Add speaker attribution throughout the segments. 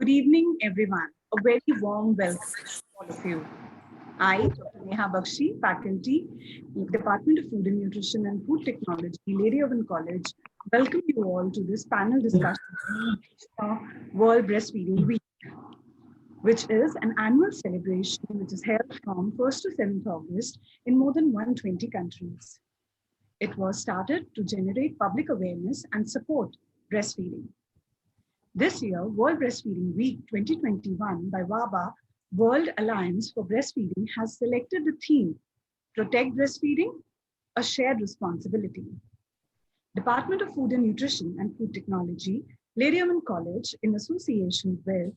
Speaker 1: Good evening, everyone. A very warm welcome to all of you. I, Dr. Neha Bakshi, faculty, Department of Food and Nutrition and Food Technology, Lady Oven College, welcome you all to this panel discussion of World Breastfeeding Week, which is an annual celebration which is held from 1st to 7th August in more than 120 countries. It was started to generate public awareness and support breastfeeding. This year, World Breastfeeding Week 2021 by WABA, World Alliance for Breastfeeding, has selected the theme, Protect Breastfeeding, a Shared Responsibility. Department of Food and Nutrition and Food Technology, Lady Oven College, in association with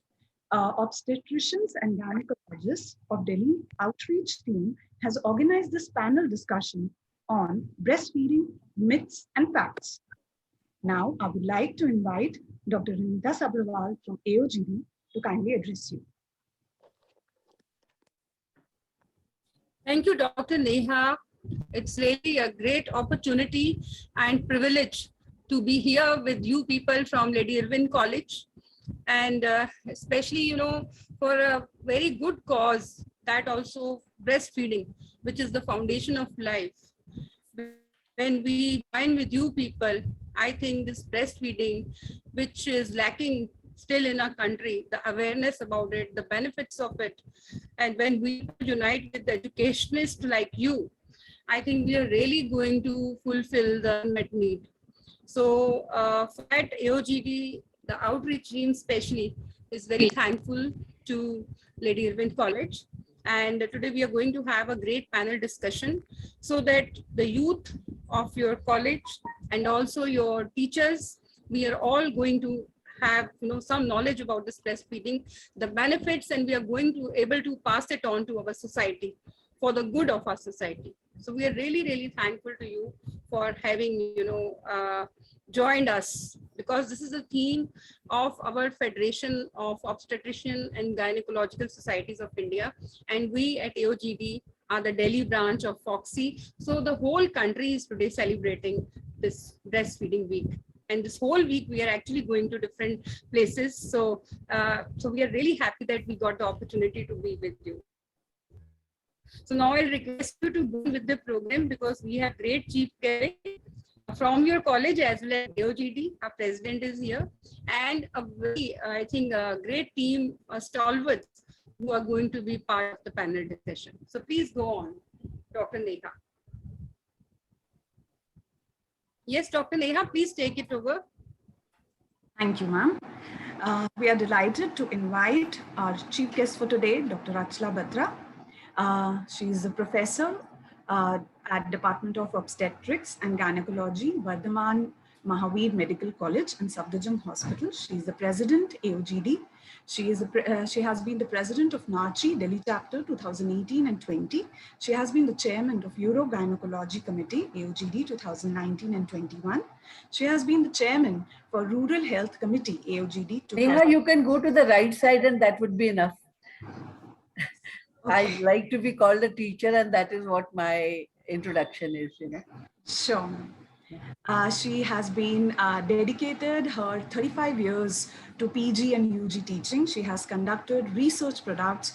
Speaker 1: obstetricians and gynecologists of Delhi outreach team, has organized this panel discussion on breastfeeding myths and facts. Now, I would like to invite Dr. Anita Sabharwal from AOGD to kindly address you.
Speaker 2: Thank you, Dr. Neha. It's really a great opportunity and privilege to be here with you people from Lady Irwin College. And especially, for a very good cause, that also breastfeeding, which is the foundation of life. When we join with you people, I think this breastfeeding, which is lacking still in our country, the awareness about it, the benefits of it, and when we unite with educationalists like you, I think we are really going to fulfill the unmet need. So at AOGD, the outreach team especially is very thankful to Lady Irwin College. And today we are going to have a great panel discussion so that the youth of your college and also your teachers, we are all going to have some knowledge about this breastfeeding, the benefits, and we are going to able to pass it on to our society for the good of our society. So we are really, really thankful to you for having joined us, because this is a theme of our Federation of Obstetrician and Gynecological Societies of India, and we at AOGD are the Delhi branch of FOGSI. So the whole country is today celebrating this breastfeeding week. And this whole week, we are actually going to different places. So, so we are really happy that we got the opportunity to be with you. So now I'll request you to go with the program, because we have great chief guests from your college as well as AOGD. Our president is here, and a very, I think, a great team, stalwarts, who are going to be part of the panel discussion. So please go on, Dr. Neha. Yes, Dr. Neha, please take it over.
Speaker 1: Thank you, ma'am. We are delighted to invite our chief guest for today, Dr. Achla Batra. She is a professor at Department of Obstetrics and Gynecology, Vardhaman Mahavir Medical College and Safdarjung Hospital. She is the president, AOGD. She has been the president of NARCHI, Delhi chapter 2018 and 20. She has been the chairman of Urogynecology Committee, AOGD 2019 and 21. She has been the chairman for Rural Health Committee, AOGD.
Speaker 3: Neha, you can go to the right side and that would be enough.
Speaker 1: Okay.
Speaker 3: I like to be called a teacher, and that is what my introduction is,
Speaker 1: Sure. She has been dedicated her 35 years to PG and UG teaching. She has conducted research projects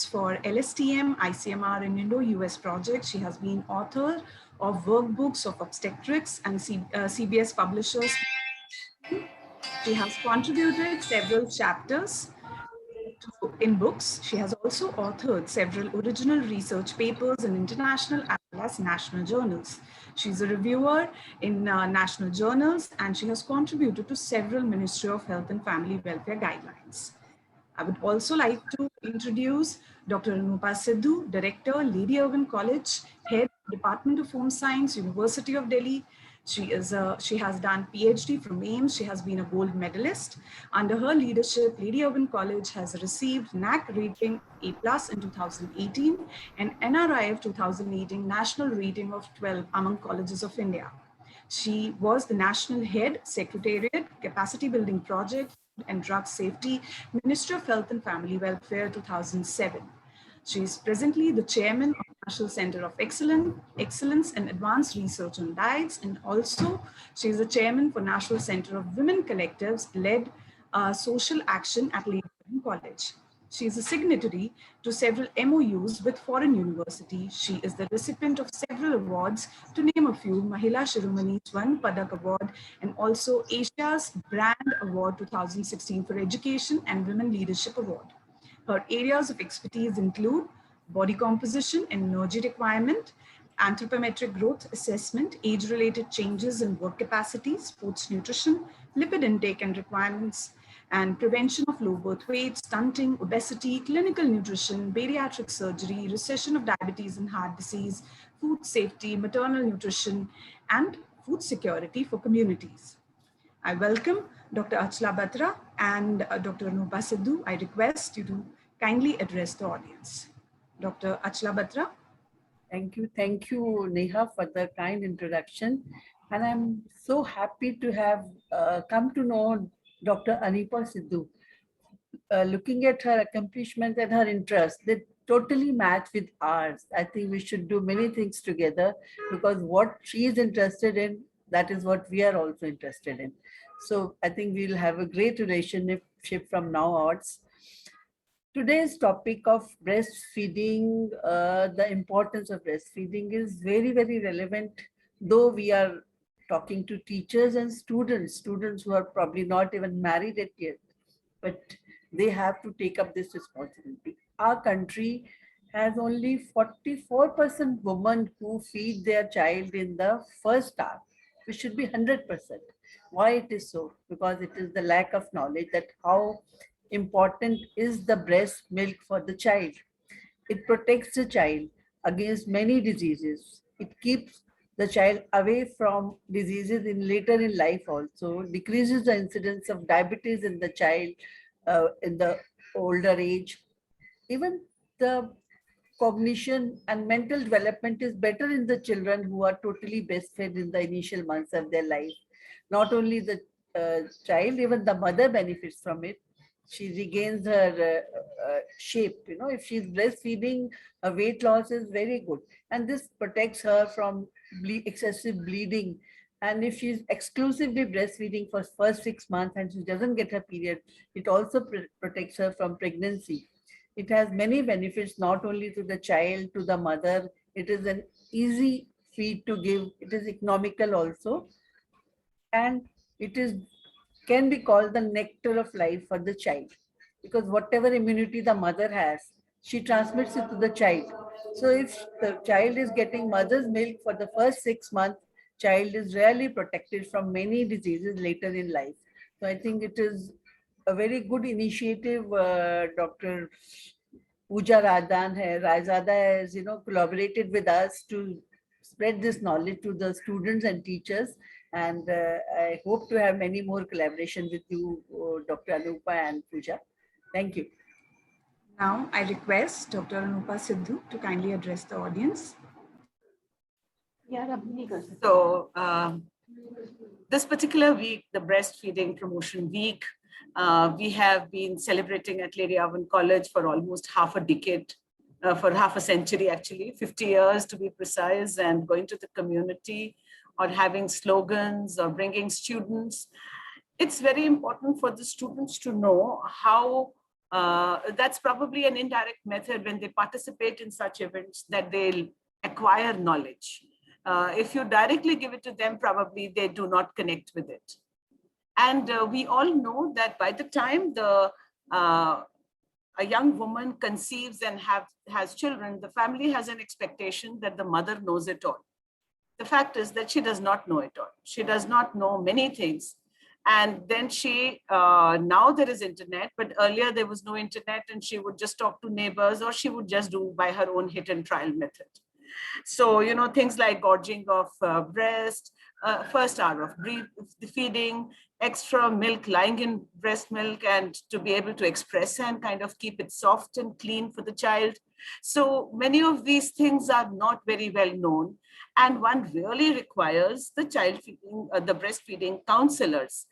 Speaker 1: for LSTM, ICMR, and Indo-US projects. She has been author of workbooks of obstetrics and CBS publishers. She has contributed several chapters in books. She has also authored several original research papers in international as well as national journals. She's a reviewer in national journals, and she has contributed to several Ministry of Health and Family Welfare guidelines. I would also like to introduce Dr. Anupa Sidhu, Director, Lady Irwin College, Head, Department of Home Science, University of Delhi. She has done PhD from AIIMS. She has been a gold medalist. Under her leadership, Lady Irwin College has received NAC rating A+ in 2018 and NRIF 2018 national rating of 12 among colleges of India. She was the National Head, Secretariat, Capacity Building Project and Drug Safety, Ministry of Health and Family Welfare 2007. She is presently the chairman of National Center of Excellence and Advanced Research on Diets, and also she is the chairman for National Center of Women Collectives led social action at Lady Irwin College. She is a signatory to several MOUs with foreign universities. She is the recipient of several awards, to name a few: Mahila Shiromani Swarn Padak Award, and also Asia's Brand Award 2016 for Education and Women Leadership Award. Her areas of expertise include body composition and energy requirement, anthropometric growth assessment, age-related changes in work capacity, sports nutrition, lipid intake and requirements, and prevention of low birth weight, stunting, obesity, clinical nutrition, bariatric surgery, recession of diabetes and heart disease, food safety, maternal nutrition, and food security for communities. I welcome Dr. Achla Batra and Dr. Anupa Sidhu. I request you to kindly address the audience. Dr. Achla Batra.
Speaker 3: Thank you, Neha, for the kind introduction. And I'm so happy to have come to know Dr. Anupa Sidhu. Looking at her accomplishments and her interests, they totally match with ours. I think we should do many things together, because what she is interested in, that is what we are also interested in. So I think we'll have a great relationship from now onwards. Today's topic of breastfeeding, the importance of breastfeeding is very, very relevant, though we are talking to teachers and students who are probably not even married yet, but they have to take up this responsibility. Our country has only 44% women who feed their child in the first hour, which should be 100%. Why it is so? Because it is the lack of knowledge that how important is the breast milk for the child. It protects the child against many diseases. It keeps the child away from diseases in later in life also, decreases the incidence of diabetes in the child in the older age. Even the cognition and mental development is better in the children who are totally breastfed in the initial months of their life. Not only the child, even the mother benefits from it. She regains her shape. If she's breastfeeding, her weight loss is very good. And this protects her from excessive bleeding. And if she's exclusively breastfeeding for first 6 months and she doesn't get her period, it also protects her from pregnancy. It has many benefits, not only to the child, to the mother. It is an easy feed to give. It is economical also. And it can be called the nectar of life for the child, because whatever immunity the mother has, she transmits it to the child. So if the child is getting mother's milk for the first 6 months, child is really protected from many diseases later in life. So I think it is a very good initiative. Dr. Pooja Rajada has, collaborated with us to spread this knowledge to the students and teachers. And I hope to have many more collaboration with you, Dr. Anupa and Pooja. Thank you.
Speaker 1: Now I request Dr. Anupa Sidhu to kindly address the audience.
Speaker 4: So this particular week, the Breastfeeding Promotion Week, we have been celebrating at Lady Irwin College for almost half a decade, for half a century actually, 50 years to be precise, and going to the community or having slogans or bringing students. It's very important for the students to know how that's probably an indirect method when they participate in such events, that they'll acquire knowledge. If you directly give it to them, probably they do not connect with it. And we all know that by the time a young woman conceives and has children, the family has an expectation that the mother knows it all. The fact is that she does not know it all. She does not know many things. And then now there is internet, but earlier there was no internet, and she would just talk to neighbors, or she would just do by her own hit and trial method. So, things like gorging of breast, first hour of feeding, extra milk lying in breast milk, and to be able to express and kind of keep it soft and clean for the child. So many of these things are not very well known. And one really requires the the breastfeeding counselors.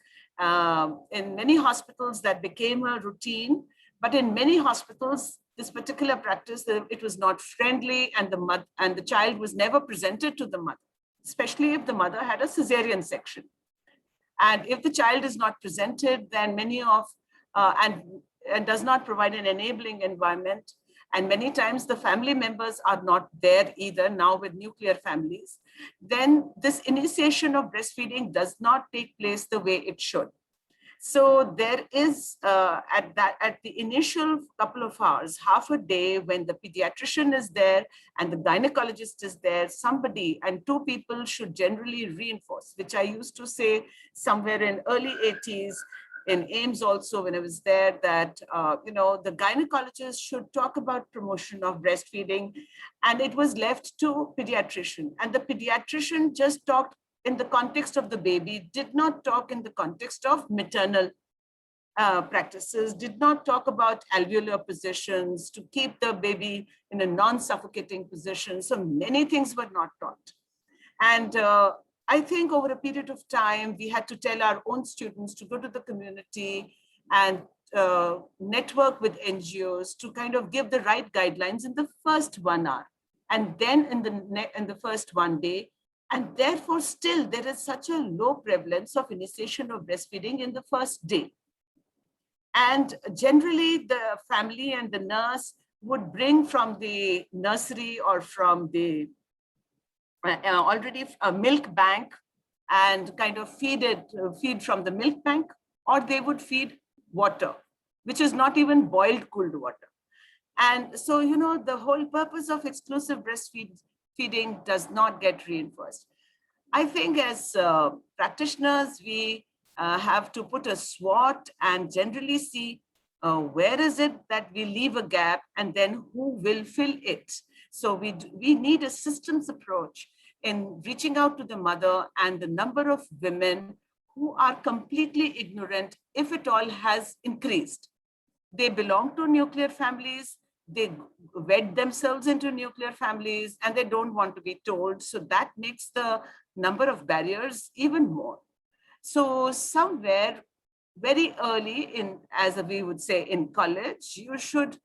Speaker 4: In many hospitals that became a routine, but in many hospitals, this particular practice, it was not friendly, and the child was never presented to the mother, especially if the mother had a cesarean section. And if the child is not presented, then many of, and does not provide an enabling environment, and many times the family members are not there either now with nuclear families, then this initiation of breastfeeding does not take place the way it should. So there is at the initial couple of hours, half a day, when the pediatrician is there and the gynecologist is there, somebody and two people should generally reinforce, which I used to say somewhere in early 80s in AIMS also when I was there, that the gynecologist should talk about promotion of breastfeeding, and it was left to pediatrician, and the pediatrician just talked in the context of the baby, did not talk in the context of maternal practices, did not talk about alveolar positions to keep the baby in a non-suffocating position. So many things were not taught. And I think over a period of time, we had to tell our own students to go to the community and network with NGOs to kind of give the right guidelines in the first 1 hour, and then in the first 1 day. And therefore, still, there is such a low prevalence of initiation of breastfeeding in the first day. And generally, the family and the nurse would bring from the nursery or from the already a milk bank and kind of feed from the milk bank, or they would feed water, which is not even boiled cooled water. And so, the whole purpose of exclusive breastfeeding does not get reinforced. I think as practitioners, we have to put a SWOT and generally see where is it that we leave a gap, and then who will fill it. So we need a systems approach in reaching out to the mother, and the number of women who are completely ignorant, if at all, has increased. They belong to nuclear families, they wed themselves into nuclear families, and they don't want to be told. So that makes the number of barriers even more. So somewhere very early in, as we would say in college, you should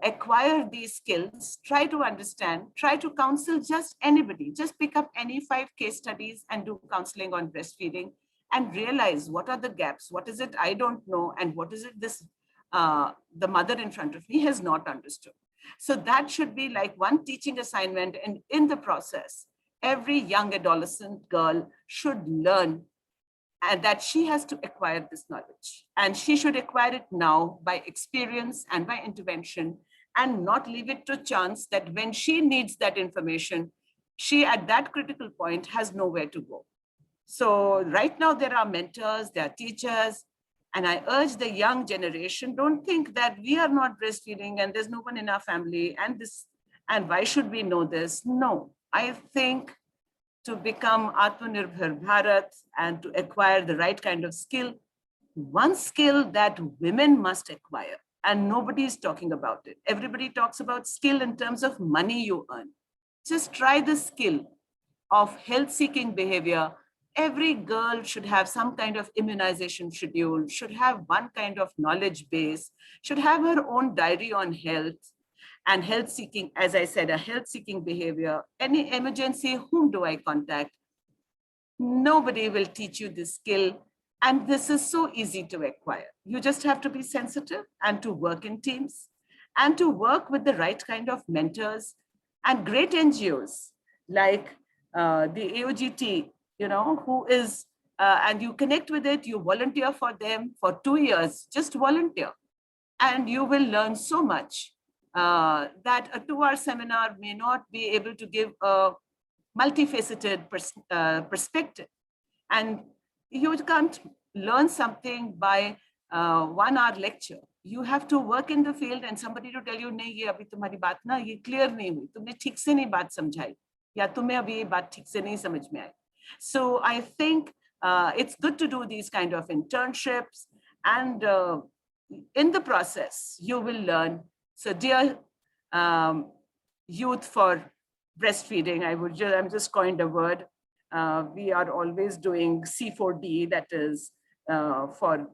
Speaker 4: acquire these skills, try to understand, try to counsel just anybody, just pick up any 5 case studies and do counseling on breastfeeding and realize what are the gaps, what is it I don't know, and what is it the mother in front of me has not understood. So that should be like one teaching assignment, and in the process, every young adolescent girl should learn and that she has to acquire this knowledge, and she should acquire it now by experience and by intervention, and not leave it to chance that when she needs that information, she at that critical point has nowhere to go. So right now there are mentors, there are teachers, and I urge the young generation, don't think that we are not breastfeeding and there's no one in our family and why should we know this? No, I think to become Atmanirbhar Bharat and to acquire the right kind of skill, one skill that women must acquire, and nobody is talking about it. Everybody talks about skill in terms of money you earn. Just try the skill of health-seeking behavior. Every girl should have some kind of immunization schedule, should have one kind of knowledge base, should have her own diary on health and health-seeking, as I said, a health-seeking behavior. Any emergency, whom do I contact? Nobody will teach you this skill. And this is so easy to acquire. You just have to be sensitive and to work in teams and to work with the right kind of mentors and great NGOs like the AOGT, who is, and you connect with it, you volunteer for them for 2 years, just volunteer. And you will learn so much that a 2-hour seminar may not be able to give a multifaceted perspective. And you can't learn something by 1-hour lecture. You have to work in the field and somebody to tell you, नहीं ये अभी तुम्हारी बात ना ये clear नहीं हुई, तुमने ठीक से नहीं बात समझाई, या तुम्हें अभी ये बात ठीक से नहीं समझ में आई. So I think it's good to do these kind of internships, and in the process you will learn. So dear youth for breastfeeding, I'm just coined a word. We are always doing C4D, that is for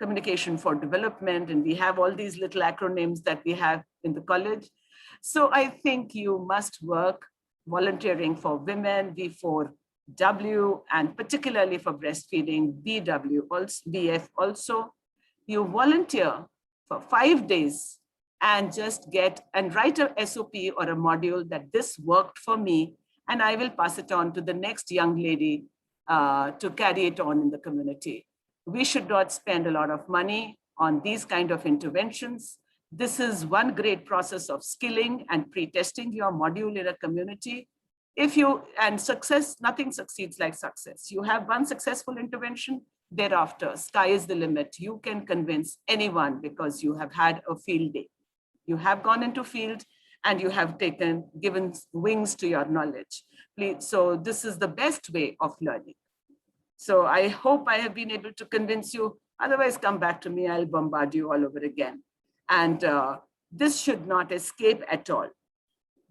Speaker 4: communication for development, and we have all these little acronyms that we have in the college. So I think you must work volunteering for women, V4 W, and particularly for breastfeeding, BW, also, BF also. You volunteer for 5 days and just get and write a SOP or a module that this worked for me, and I will pass it on to the next young lady to carry it on in the community. We should not spend a lot of money on these kind of interventions. This is one great process of skilling and pre-testing your module in a community. If you, and success, nothing succeeds like success. You have one successful intervention, thereafter, sky is the limit. You can convince anyone because you have had a field day. You have gone into field and you have given wings to your knowledge. Please, so this is the best way of learning. So I hope I have been able to convince you. Otherwise, come back to me, I'll bombard you all over again. And this should not escape at all.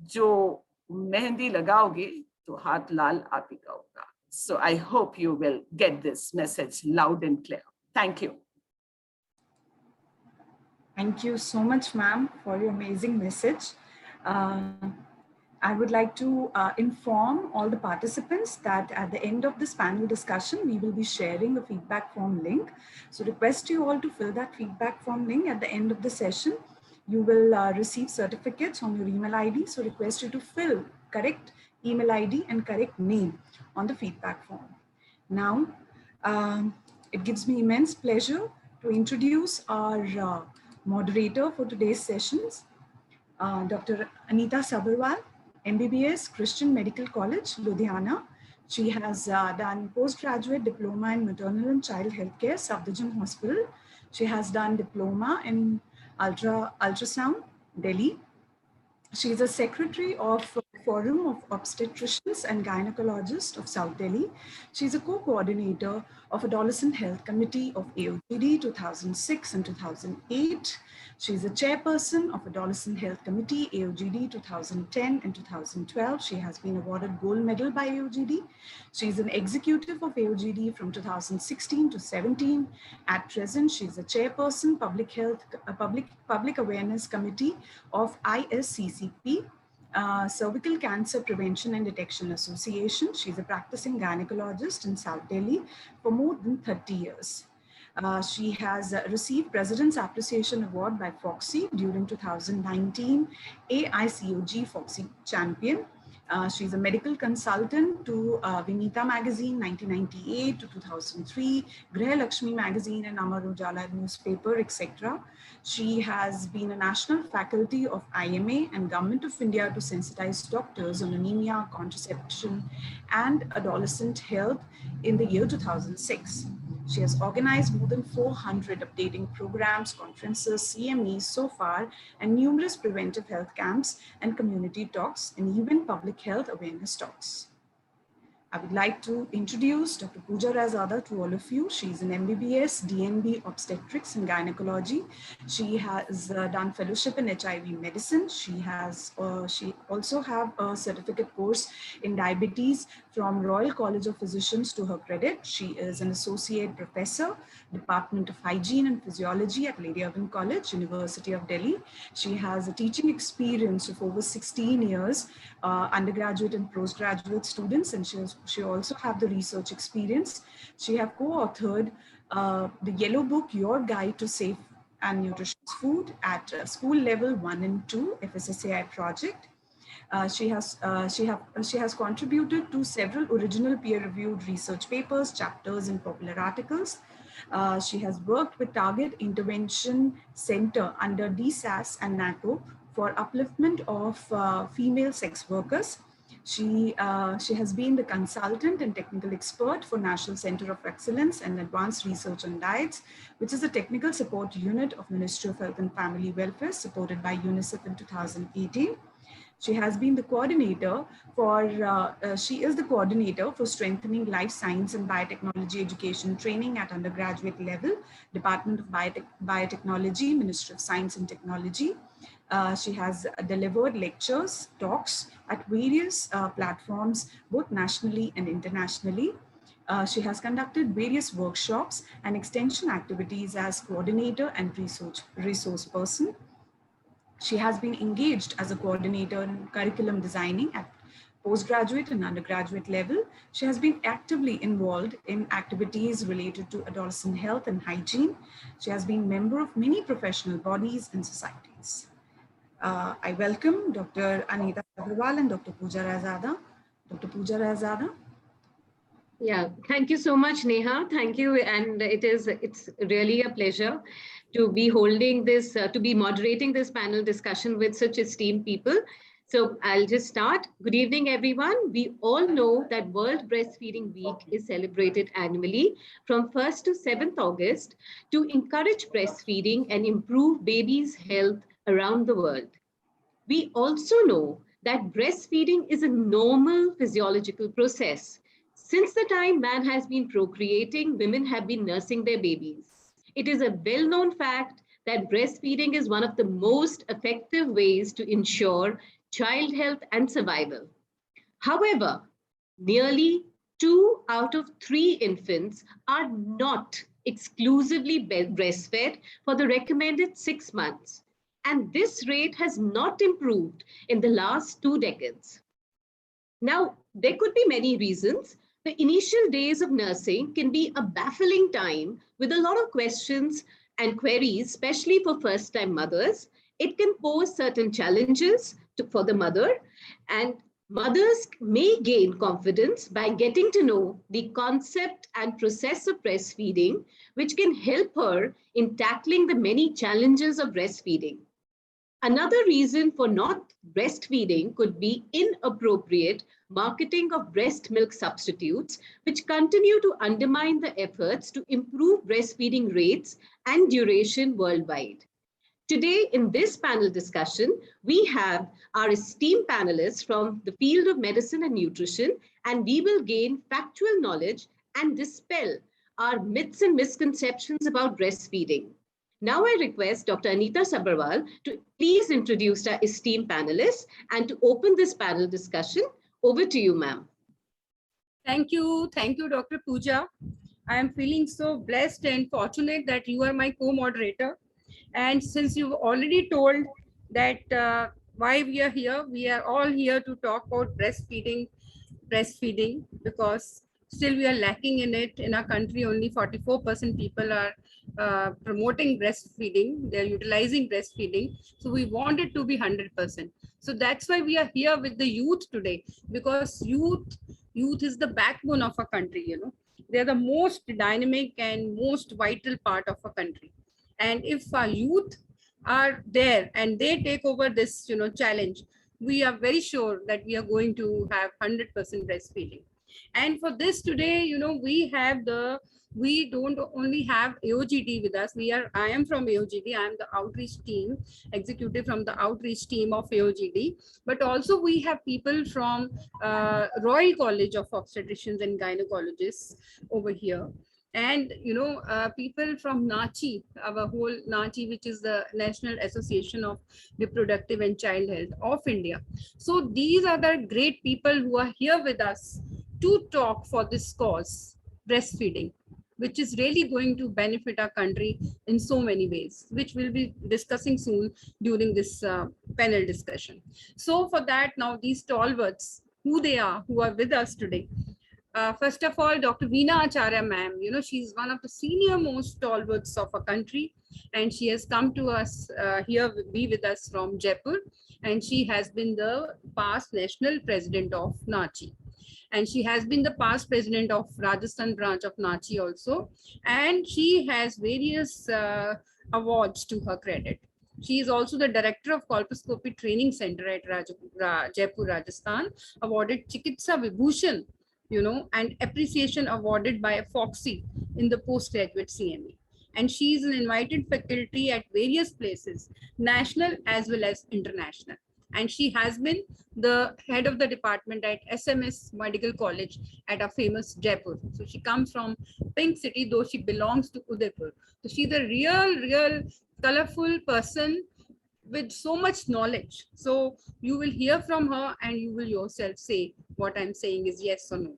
Speaker 4: Jo mehendi lagaoge, to haath lal aap hi ka hoga. So I hope you will get this message loud and clear. Thank you.
Speaker 1: Thank you so much, ma'am, for your amazing message. I would like to inform all the participants that at the end of this panel discussion, we will be sharing a feedback form link. So request you all to fill that feedback form link at the end of the session. You will receive certificates on your email ID. So request you to fill correct email ID and correct name on the feedback form. Now, it gives me immense pleasure to introduce our moderator for today's sessions, Dr. Anita Sabharwal, MBBS, Christian Medical College, Ludhiana. She has done postgraduate diploma in maternal and child healthcare, Safdarjung Hospital. She has done diploma in ultrasound, Delhi. She is a secretary of Forum of Obstetricians and Gynecologists of South Delhi. She is a co-coordinator of Adolescent Health Committee of AOGD 2006 and 2008. She is a chairperson of Adolescent Health Committee AOGD 2010 and 2012. She has been awarded gold medal by AOGD. She is an executive of AOGD from 2016 to 17. At present, she is a chairperson, Public Awareness Committee of ISCCP, Cervical Cancer Prevention and Detection Association. She's a practicing gynecologist in South Delhi for more than 30 years. She has received President's Appreciation Award by FOXY during 2019, AICOG FOXY Champion. She's a medical consultant to Vinita Magazine 1998 to 2003, Griha Lakshmi Magazine and Amar Ujala newspaper, etc. She has been a national faculty of IMA and Government of India to sensitize doctors on anemia, contraception, and adolescent health in the year 2006. She has organized more than 400 updating programs, conferences, CMEs so far, and numerous preventive health camps and community talks, and even public health awareness talks. I would like to introduce Dr. Pooja Razada to all of you. She's an MBBS, DNB Obstetrics and Gynecology. She has done fellowship in HIV medicine. She also have a certificate course in diabetes from Royal College of Physicians to her credit. She is an associate professor, Department of Hygiene and Physiology at Lady Irwin College, University of Delhi. She has a teaching experience of over 16 years, undergraduate and postgraduate students, and she also have the research experience. She have co-authored the Yellow Book, Your Guide to Safe and Nutritious Food at school level 1 and 2 FSSAI project. She has contributed to several original peer-reviewed research papers, chapters, and popular articles. She has worked with Target Intervention Center under DSAS and NACO for upliftment of female sex workers. She has been the consultant and technical expert for National Center of Excellence and Advanced Research on Diets, which is a technical support unit of Ministry of Health and Family Welfare supported by UNICEF in 2018. She has been the coordinator for, she is the coordinator for strengthening life science and biotechnology education training at undergraduate level, Department of Biotechnology, Ministry of Science and Technology. She has delivered lectures, talks at various platforms, both nationally and internationally. She has conducted various workshops and extension activities as coordinator and resource person. She has been engaged as a coordinator in curriculum designing at postgraduate and undergraduate level. She has been actively involved in activities related to adolescent health and hygiene. She has been member of many professional bodies and societies. I welcome Dr. Anita Agarwal and Dr. Pooja Razada. Dr. Pooja Razada.
Speaker 5: Yeah, thank you so much, Neha. Thank you. And it's really a pleasure to be holding this, to be moderating this panel discussion with such esteemed people. So I'll just start. Good evening, everyone. We all know that World Breastfeeding Week is celebrated annually from 1st to 7th August to encourage breastfeeding and improve babies' health around the world. We also know that breastfeeding is a normal physiological process. Since the time man has been procreating, women have been nursing their babies. It is a well-known fact that breastfeeding is one of the most effective ways to ensure child health and survival. However, nearly 2 out of 3 infants are not exclusively breastfed for the recommended 6 months. And this rate has not improved in the last 2 decades. Now, there could be many reasons. The initial days of nursing can be a baffling time with a lot of questions and queries, especially for first-time mothers. It can pose certain challenges for the mother, and mothers may gain confidence by getting to know the concept and process of breastfeeding, which can help her in tackling the many challenges of breastfeeding. Another reason for not breastfeeding could be inappropriate marketing of breast milk substitutes, which continue to undermine the efforts to improve breastfeeding rates and duration worldwide. Today, in this panel discussion, we have our esteemed panelists from the field of medicine and nutrition, and we will gain factual knowledge and dispel our myths and misconceptions about breastfeeding. Now I request Dr. Anita Sabharwal to please introduce our esteemed panelists and to open this panel discussion. Over to you, ma'am.
Speaker 2: Thank you, Dr. Pooja. I am feeling so blessed and fortunate that you are my co-moderator. And since you've already told that why we are all here to talk about breastfeeding, because still we are lacking in it. In our country, only 44% people are promoting breastfeeding. They're utilizing breastfeeding. So we want it to be 100%. So that's why we are here with the youth today, because youth is the backbone of a country, you know. They're the most dynamic and most vital part of a country. And if our youth are there and they take over this, you know, challenge, we are very sure that we are going to have 100% breastfeeding. And for this today, you know, we don't only have AOGD with us. I am from AOGD. I am the outreach team, executive from the outreach team of AOGD. But also we have people from Royal College of Obstetricians and Gynecologists over here. And, you know, people from NACHI, our whole NACHI, which is the National Association of Reproductive and Child Health of India. So these are the great people who are here with us to talk for this cause, breastfeeding, which is really going to benefit our country in so many ways, which we'll be discussing soon during this panel discussion. So for that, now these stalwarts, who they are, who are with us today. First of all, Dr. Veena Acharya ma'am, you know, she's one of the senior most stalwarts of our country, and she has come to us be with us from Jaipur, and she has been the past national president of NACHI. And she has been the past president of Rajasthan branch of NACHI also. And she has various awards to her credit. She is also the director of Colposcopy Training Center at Jaipur, Rajasthan, awarded Chikitsa Vibhushan, you know, and appreciation awarded by FOXY in the postgraduate CME. And she is an invited faculty at various places, national as well as international. And she has been the head of the department at SMS Medical College at a famous Jaipur. So she comes from Pink City, though she belongs to Udaipur. So she's a real colorful person with so much knowledge. So you will hear from her and you will yourself say what I'm saying is yes or no.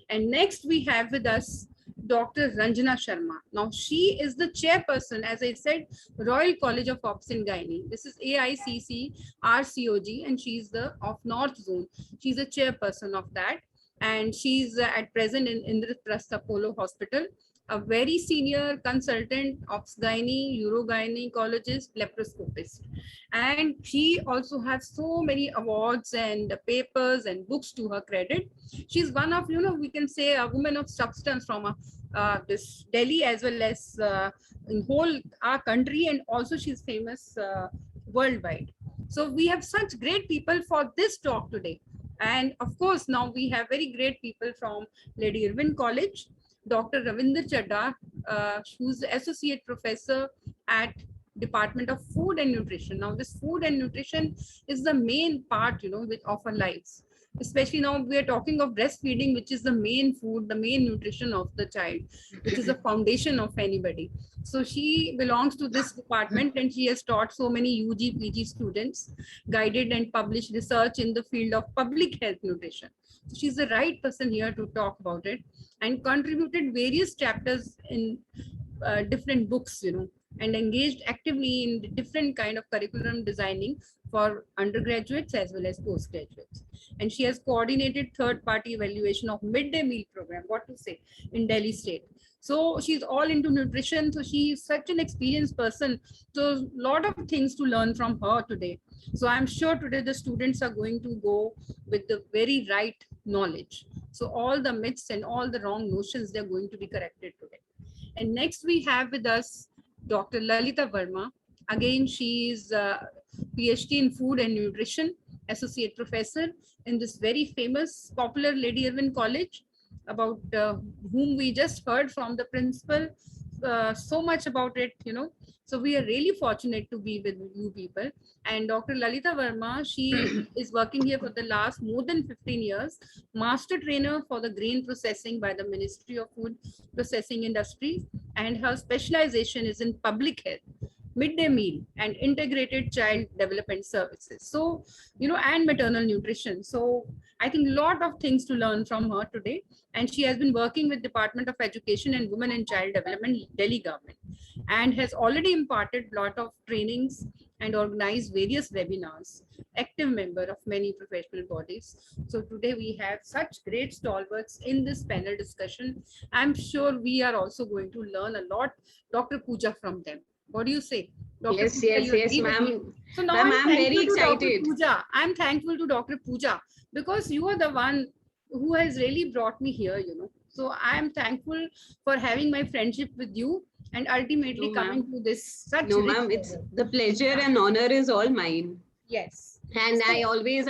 Speaker 2: And next we have with us Dr. Ranjana Sharma. Now, she is the chairperson, as I said, Royal College of Obs and Gynae. This is AICC RCOG, and she's the of North Zone. She's a chairperson of that, and she's at present in Indraprastha Apollo Hospital, a very senior consultant, obs-gynae, urogynecologist, laparoscopist. And she also has so many awards and papers and books to her credit. She's one of, we can say a woman of substance from this Delhi as well as in whole our country, and also she's famous worldwide. So we have such great people for this talk today. And of course, now we have very great people from Lady Irwin College. Dr. Ravinder Chadha, who's the Associate Professor at Department of Food and Nutrition. Now, this food and nutrition is the main part, of our lives. Especially now we are talking of breastfeeding, which is the main food, the main nutrition of the child, which is the foundation of anybody. So she belongs to this department, and she has taught so many UG, PG students, guided and published research in the field of public health nutrition. So she's the right person here to talk about it, and contributed various chapters in different books, and engaged actively in different kind of curriculum designing for undergraduates as well as postgraduates. And she has coordinated third-party evaluation of midday meal program, what to say, in Delhi state. So she's all into nutrition. So she's such an experienced person. So a lot of things to learn from her today. So I'm sure today the students are going to go with the very right knowledge. So all the myths and all the wrong notions, they're going to be corrected today. And next we have with us Dr. Lalita Verma. Again, she is a PhD in food and nutrition, associate professor in this very famous, popular Lady Irwin College, about whom we just heard from the principal so much about it, So we are really fortunate to be with you people. And Dr. Lalita Verma, she is working here for the last more than 15 years, master trainer for the grain processing by the Ministry of Food Processing Industries, and her specialization is in public health, midday meal, and integrated child development services. So, and maternal nutrition. So I think a lot of things to learn from her today. And she has been working with Department of Education and Women and Child Development, Delhi government, and has already imparted a lot of trainings and organized various webinars, active member of many professional bodies. So today we have such great stalwarts in this panel discussion. I'm sure we are also going to learn a lot, Dr. Pooja, from them. What do you say? Dr.
Speaker 5: Yes,
Speaker 2: Pooja,
Speaker 5: yes, ma'am.
Speaker 2: So now
Speaker 5: I'm very excited.
Speaker 2: I'm thankful to Dr. Pooja because you are the one who has really brought me here, So I'm thankful for having my friendship with you and ultimately coming to this such.
Speaker 5: No, ma'am, it's the pleasure and honor is all mine.
Speaker 2: Yes.
Speaker 5: And I always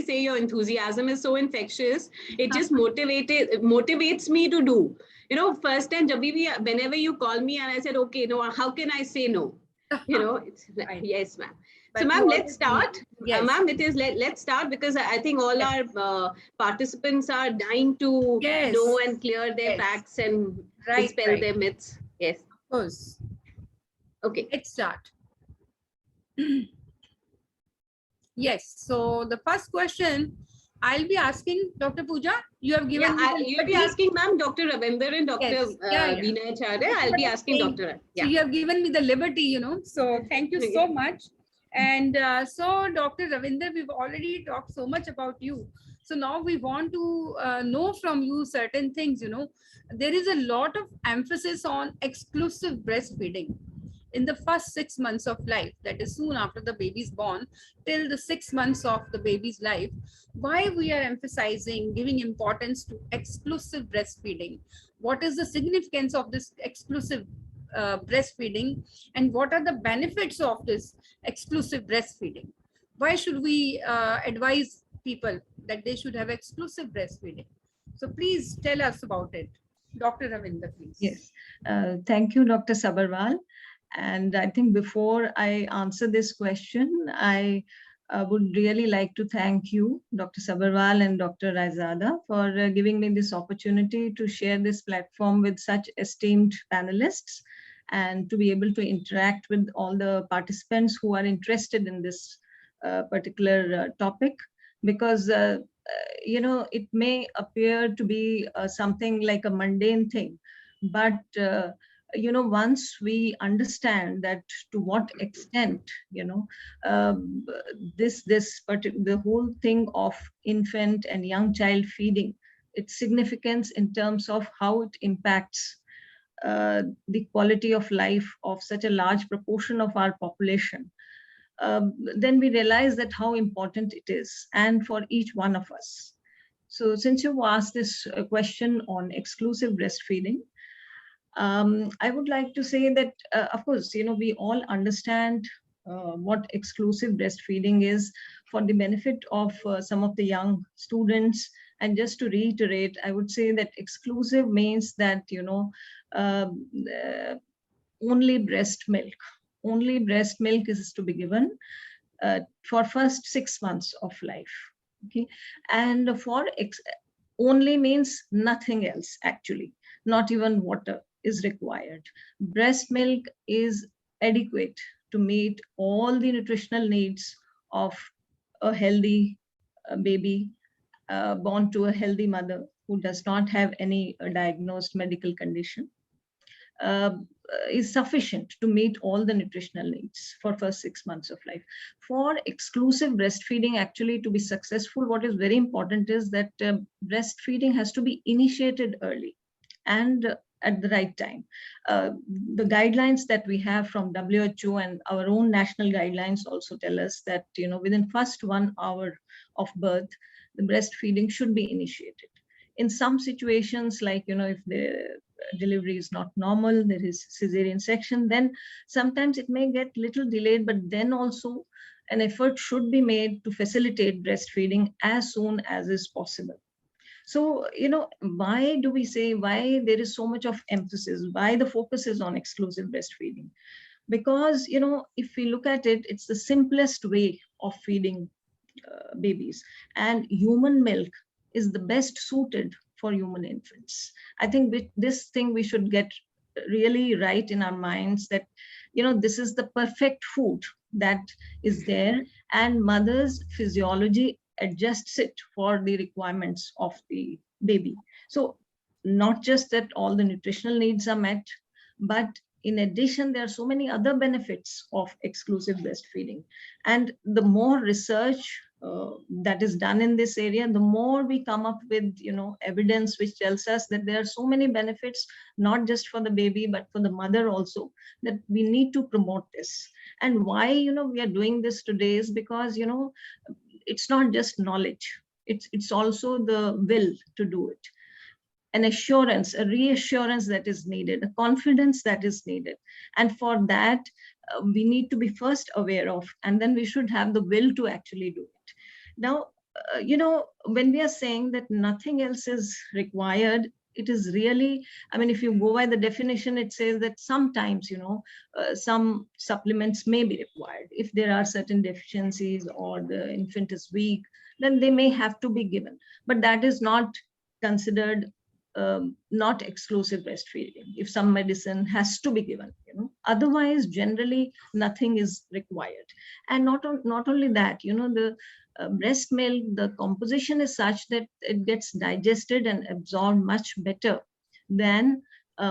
Speaker 5: say your enthusiasm is so infectious. It just motivates me to do. First time, whenever you call me and I said, okay, no, how can I say no? It's
Speaker 2: Right.
Speaker 5: Yes, ma'am.
Speaker 2: But
Speaker 5: So, ma'am, let's start.
Speaker 2: Yes.
Speaker 5: Ma'am, let's start because I think all our participants are dying to
Speaker 2: Yes.
Speaker 5: know and clear their
Speaker 2: Yes.
Speaker 5: facts and
Speaker 2: Right,
Speaker 5: dispel
Speaker 2: right.
Speaker 5: their myths. Yes.
Speaker 2: Of course.
Speaker 5: Okay.
Speaker 2: Let's start. Yes. So the first question I'll be asking Dr. Pooja. You have given.
Speaker 5: You'll be asking ma'am, Dr. Ravinder and Dr.
Speaker 2: Yes. Yeah.
Speaker 5: Veena Acharya. I'll be asking Dr.
Speaker 2: So you have given me the liberty, So thank you so much. And so Dr. Ravinder, we've already talked so much about you. So now we want to know from you certain things, There is a lot of emphasis on exclusive breastfeeding in the first 6 months of life, that is soon after the baby is born, till the 6 months of the baby's life. Why we are emphasizing, giving importance to exclusive breastfeeding? What is the significance of this exclusive breastfeeding, and what are the benefits of this exclusive breastfeeding? Why should we advise people that they should have exclusive breastfeeding? So please tell us about it. Dr. Ravinder, please.
Speaker 6: Yes, thank you, Dr. Sabharwal. And I think before I answer this question, I would really like to thank you, Dr. Sabharwal and Dr. Raizada, for giving me this opportunity to share this platform with such esteemed panelists and to be able to interact with all the participants who are interested in this particular topic, because it may appear to be something like a mundane thing, But once we understand that to what extent, the whole thing of infant and young child feeding, its significance in terms of how it impacts the quality of life of such a large proportion of our population, then we realize that how important it is, and for each one of us. So since you asked this question on exclusive breastfeeding, I would like to say that, of course, we all understand what exclusive breastfeeding is for the benefit of some of the young students. And just to reiterate, I would say that exclusive means that, only breast milk is to be given for first 6 months of life. Okay, and only means nothing else, actually, not even water is required. Breast milk is adequate to meet all the nutritional needs of a healthy baby born to a healthy mother who does not have any diagnosed medical condition. Is sufficient to meet all the nutritional needs for first 6 months of life. For exclusive breastfeeding, actually, to be successful, what is very important is that breastfeeding has to be initiated early and at the right time. The guidelines that we have from WHO and our own national guidelines also tell us that, within first 1 hour of birth, the breastfeeding should be initiated. In some situations, like, if the delivery is not normal, there is cesarean section, then sometimes it may get little delayed, but then also an effort should be made to facilitate breastfeeding as soon as is possible. So, why do we say, why there is so much of emphasis, why the focus is on exclusive breastfeeding? Because, if we look at it, it's the simplest way of feeding babies, and human milk is the best suited for human infants. I think with this thing we should get really right in our minds that, this is the perfect food that is there, and mother's physiology adjusts it for the requirements of the baby. So not just that all the nutritional needs are met, but in addition, there are so many other benefits of exclusive breastfeeding. And the more research that is done in this area, the more we come up with, evidence which tells us that there are so many benefits, not just for the baby, but for the mother also, that we need to promote this. And why, we are doing this today is because, it's not just knowledge, it's also the will to do it. An assurance, a reassurance that is needed, a confidence that is needed. And for that, we need to be first aware of, and then we should have the will to actually do it. Now, when we are saying that nothing else is required, it is really, if you go by the definition, it says that sometimes, some supplements may be required. If there are certain deficiencies or the infant is weak, then they may have to be given. But that is not considered not exclusive breastfeeding. If some medicine has to be given, otherwise generally nothing is required. And not only that, the breast milk, the composition is such that it gets digested and absorbed much better than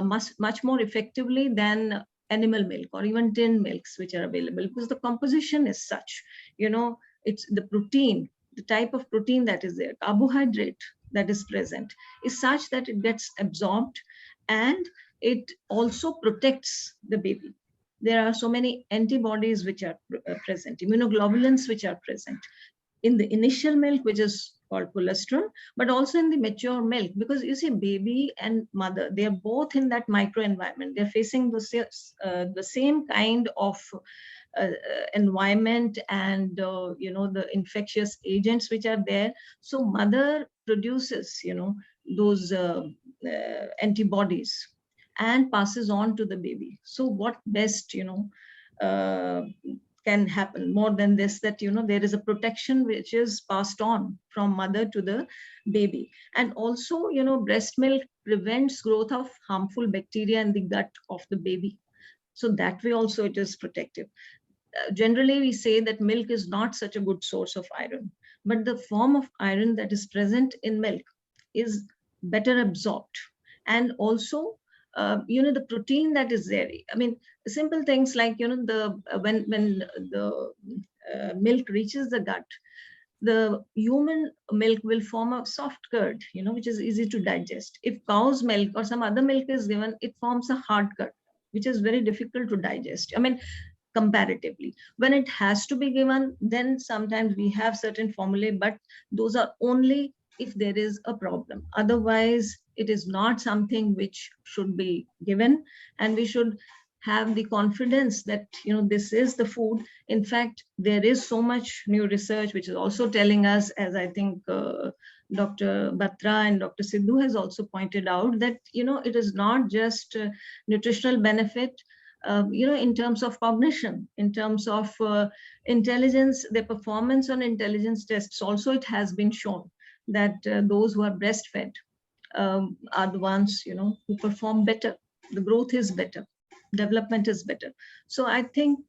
Speaker 6: much more effectively than animal milk or even tin milks which are available, because the composition is such, it's the protein, the type of protein that is there, carbohydrate that is present is such that it gets absorbed, and it also protects the baby. There are so many antibodies which are present, immunoglobulins which are present in the initial milk, which is called colostrum, but also in the mature milk, because you see, baby and mother, they are both in that microenvironment. They're facing the same kind of environment and the infectious agents which are there. So mother produces those antibodies and passes on to the baby. So what best can happen more than this, that there is a protection which is passed on from mother to the baby. And also breast milk prevents growth of harmful bacteria in the gut of the baby, so that way also it is protective. Generally we say that milk is not such a good source of iron, but the form of iron that is present in milk is better absorbed. And also the protein that is there. I mean, simple things like, when the milk reaches the gut, the human milk will form a soft curd, which is easy to digest. If cow's milk or some other milk is given, it forms a hard curd, which is very difficult to digest. I mean, comparatively, when it has to be given, then sometimes we have certain formulae, but those are only if there is a problem. Otherwise, it is not something which should be given, and we should have the confidence that this is the food. In fact, there is so much new research which is also telling us, as I think Dr. Batra and Dr. Sidhu has also pointed out, that it is not just nutritional benefit. In terms of cognition, in terms of intelligence, the performance on intelligence tests also, it has been shown that those who are breastfed are the ones who perform better. The growth is better, development is better. So I think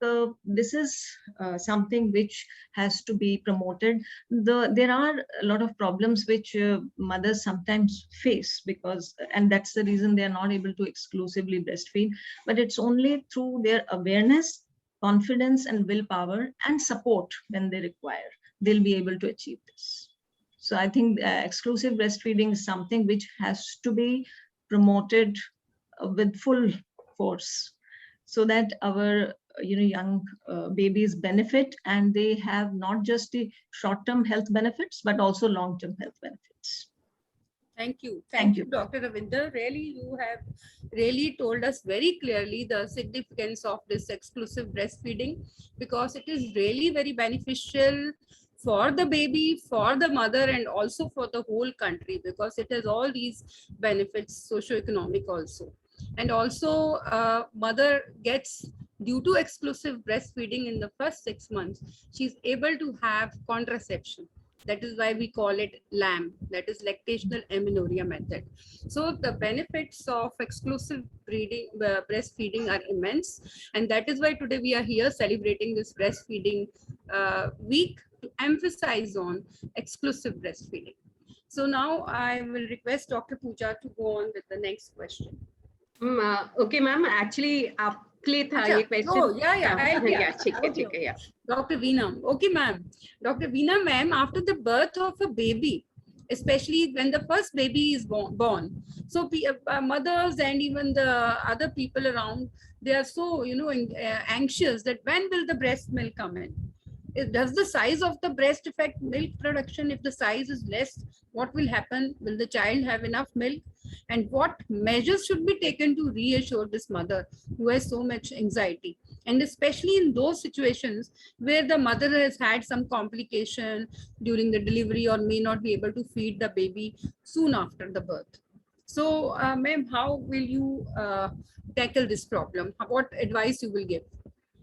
Speaker 6: this is something which has to be promoted. There are a lot of problems which mothers sometimes face, and that's the reason they are not able to exclusively breastfeed. But it's only through their awareness, confidence, and willpower and support when they require, they'll be able to achieve this. So I think exclusive breastfeeding is something which has to be promoted with full force, so that our young babies benefit, and they have not just the short-term health benefits, but also long-term health benefits.
Speaker 2: Thank you. Thank you, Dr. Ravinder. Really, you have really told us very clearly the significance of this exclusive breastfeeding, because it is really very beneficial for the baby, for the mother, and also for the whole country, because it has all these benefits, socioeconomic also. And also, mother gets, due to exclusive breastfeeding in the first 6 months, she's able to have contraception. That is why we call it LAM, that is lactational amenorrhea method. So the benefits of exclusive breastfeeding are immense. And that is why today we are here celebrating this breastfeeding week to emphasize on exclusive breastfeeding. So now I will request Dr. Pooja to go on with the next question.
Speaker 5: Okay, ma'am. Actually, आपके था ये question.
Speaker 2: Oh, yeah.
Speaker 5: ठीक है.
Speaker 2: Dr. Veena. Okay, ma'am. Dr. Veena, ma'am, after the birth of a baby, especially when the first baby is born, so mothers and even the other people around, they are so anxious that when will the breast milk come in? Does the size of the breast affect milk production? If the size is less, what will happen? Will the child have enough milk? And what measures should be taken to reassure this mother who has so much anxiety? And especially in those situations where the mother has had some complication during the delivery or may not be able to feed the baby soon after the birth. So, ma'am, how will you tackle this problem? What advice you will give?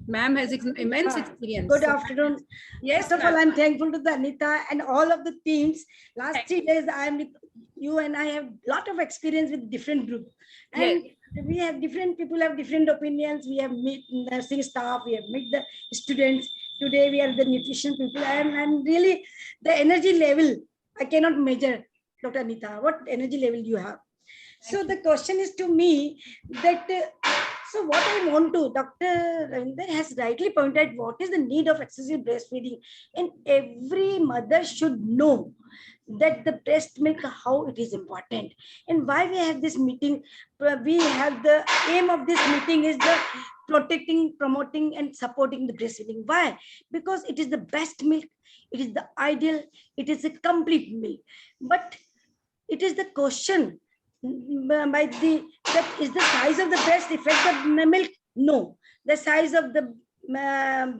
Speaker 2: Ma'am has immense experience.
Speaker 7: Good afternoon.
Speaker 2: Yes,
Speaker 7: first of all, I'm thankful to the Anita and all of the teams. Last 3 days, I am with you, and I have a lot of experience with different groups. And we have different people have different opinions. We have met nursing staff, we have met the students. Today, we are the nutrition people. I'm really, the energy level, I cannot measure, Dr. Anita, what energy level you have. So the question is to me that, so what I want to, Dr. Ravinder has rightly pointed what is the need of excessive breastfeeding. And every mother should know that the breast milk, how it is important. And why we have this meeting, we have the aim of this meeting is the protecting, promoting, and supporting the breastfeeding. Why? Because it is the best milk, it is the ideal, it is a complete milk. But it is the question, by that is the size of the breast affect the milk? No, the size of the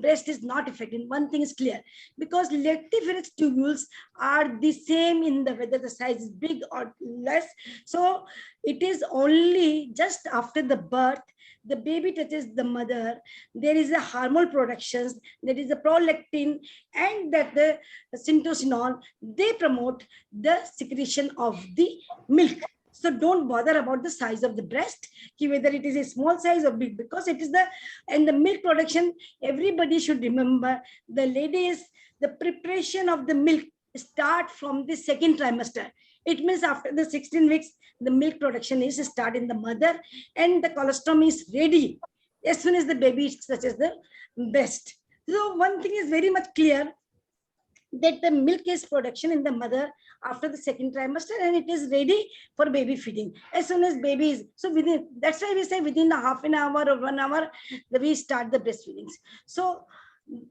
Speaker 7: breast is not affected. One thing is clear, because lactiferous tubules are the same in the whether the size is big or less. So it is only just after the birth, the baby touches the mother, there is a hormone productions, there is a prolactin, and that the syntocinon, they promote the secretion of the milk. So don't bother about the size of the breast, whether it is a small size or big, because it is and the milk production, everybody should remember, the ladies, the preparation of the milk start from the second trimester. It means after the 16 weeks, the milk production is start in the mother and the colostrum is ready as soon as the baby touches the breast. So one thing is very much clear, that the milk is production in the mother after the second trimester, and it is ready for baby feeding as soon as baby is, so within, that's why we say within a half an hour or 1 hour we start the breastfeedings. So,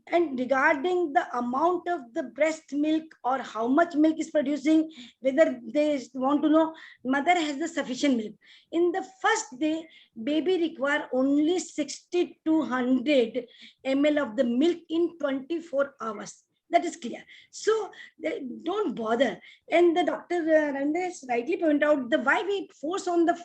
Speaker 7: and regarding the amount of the breast milk or how much milk is producing, whether they want to know, mother has the sufficient milk. In the first day, baby require only 60 to 100 ml of the milk in 24 hours. That is clear. So they don't bother. And the Dr. Randesh rightly point out the why we force on the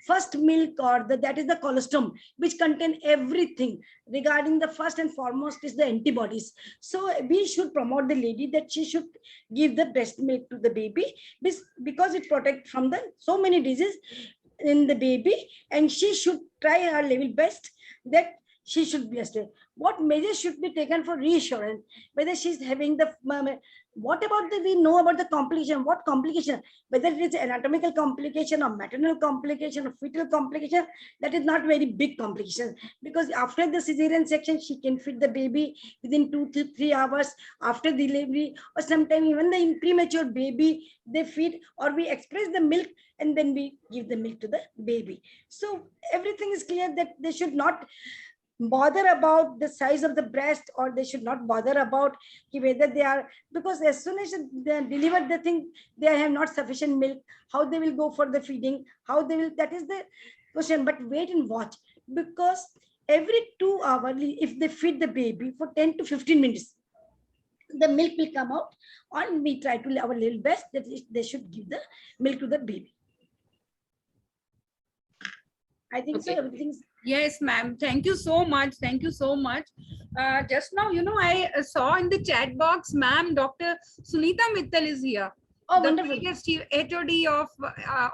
Speaker 7: first milk, or that is the colostrum, which contain everything regarding the first and foremost is the antibodies. So we should promote the lady that she should give the breast milk to the baby, because it protects from the so many diseases in the baby, and she should try her level best that she should be breastfed. What measures should be taken for reassurance, whether she's having the, what about the, we know about the complication, what complication, whether it is anatomical complication or maternal complication or fetal complication, that is not very big complication, because after the cesarean section, she can feed the baby within 2 to 3 hours after delivery, or sometimes even the premature baby, they feed, or we express the milk and then we give the milk to the baby. So everything is clear that they should not bother about the size of the breast, or they should not bother about whether they are, because as soon as they deliver the thing, they have not sufficient milk, how they will go for the feeding, how they will, that is the question. But wait and watch, because every 2 hours, if they feed the baby for 10 to 15 minutes, the milk will come out, and we try to our little best that they should give the milk to the baby. I think so. Everything's.
Speaker 2: Yes, ma'am. Thank you so much. Thank you so much. Just now, I saw in the chat box, ma'am, Dr. Sunita Mittal is here.
Speaker 7: Oh,
Speaker 2: the
Speaker 7: wonderful.
Speaker 2: previous HOD of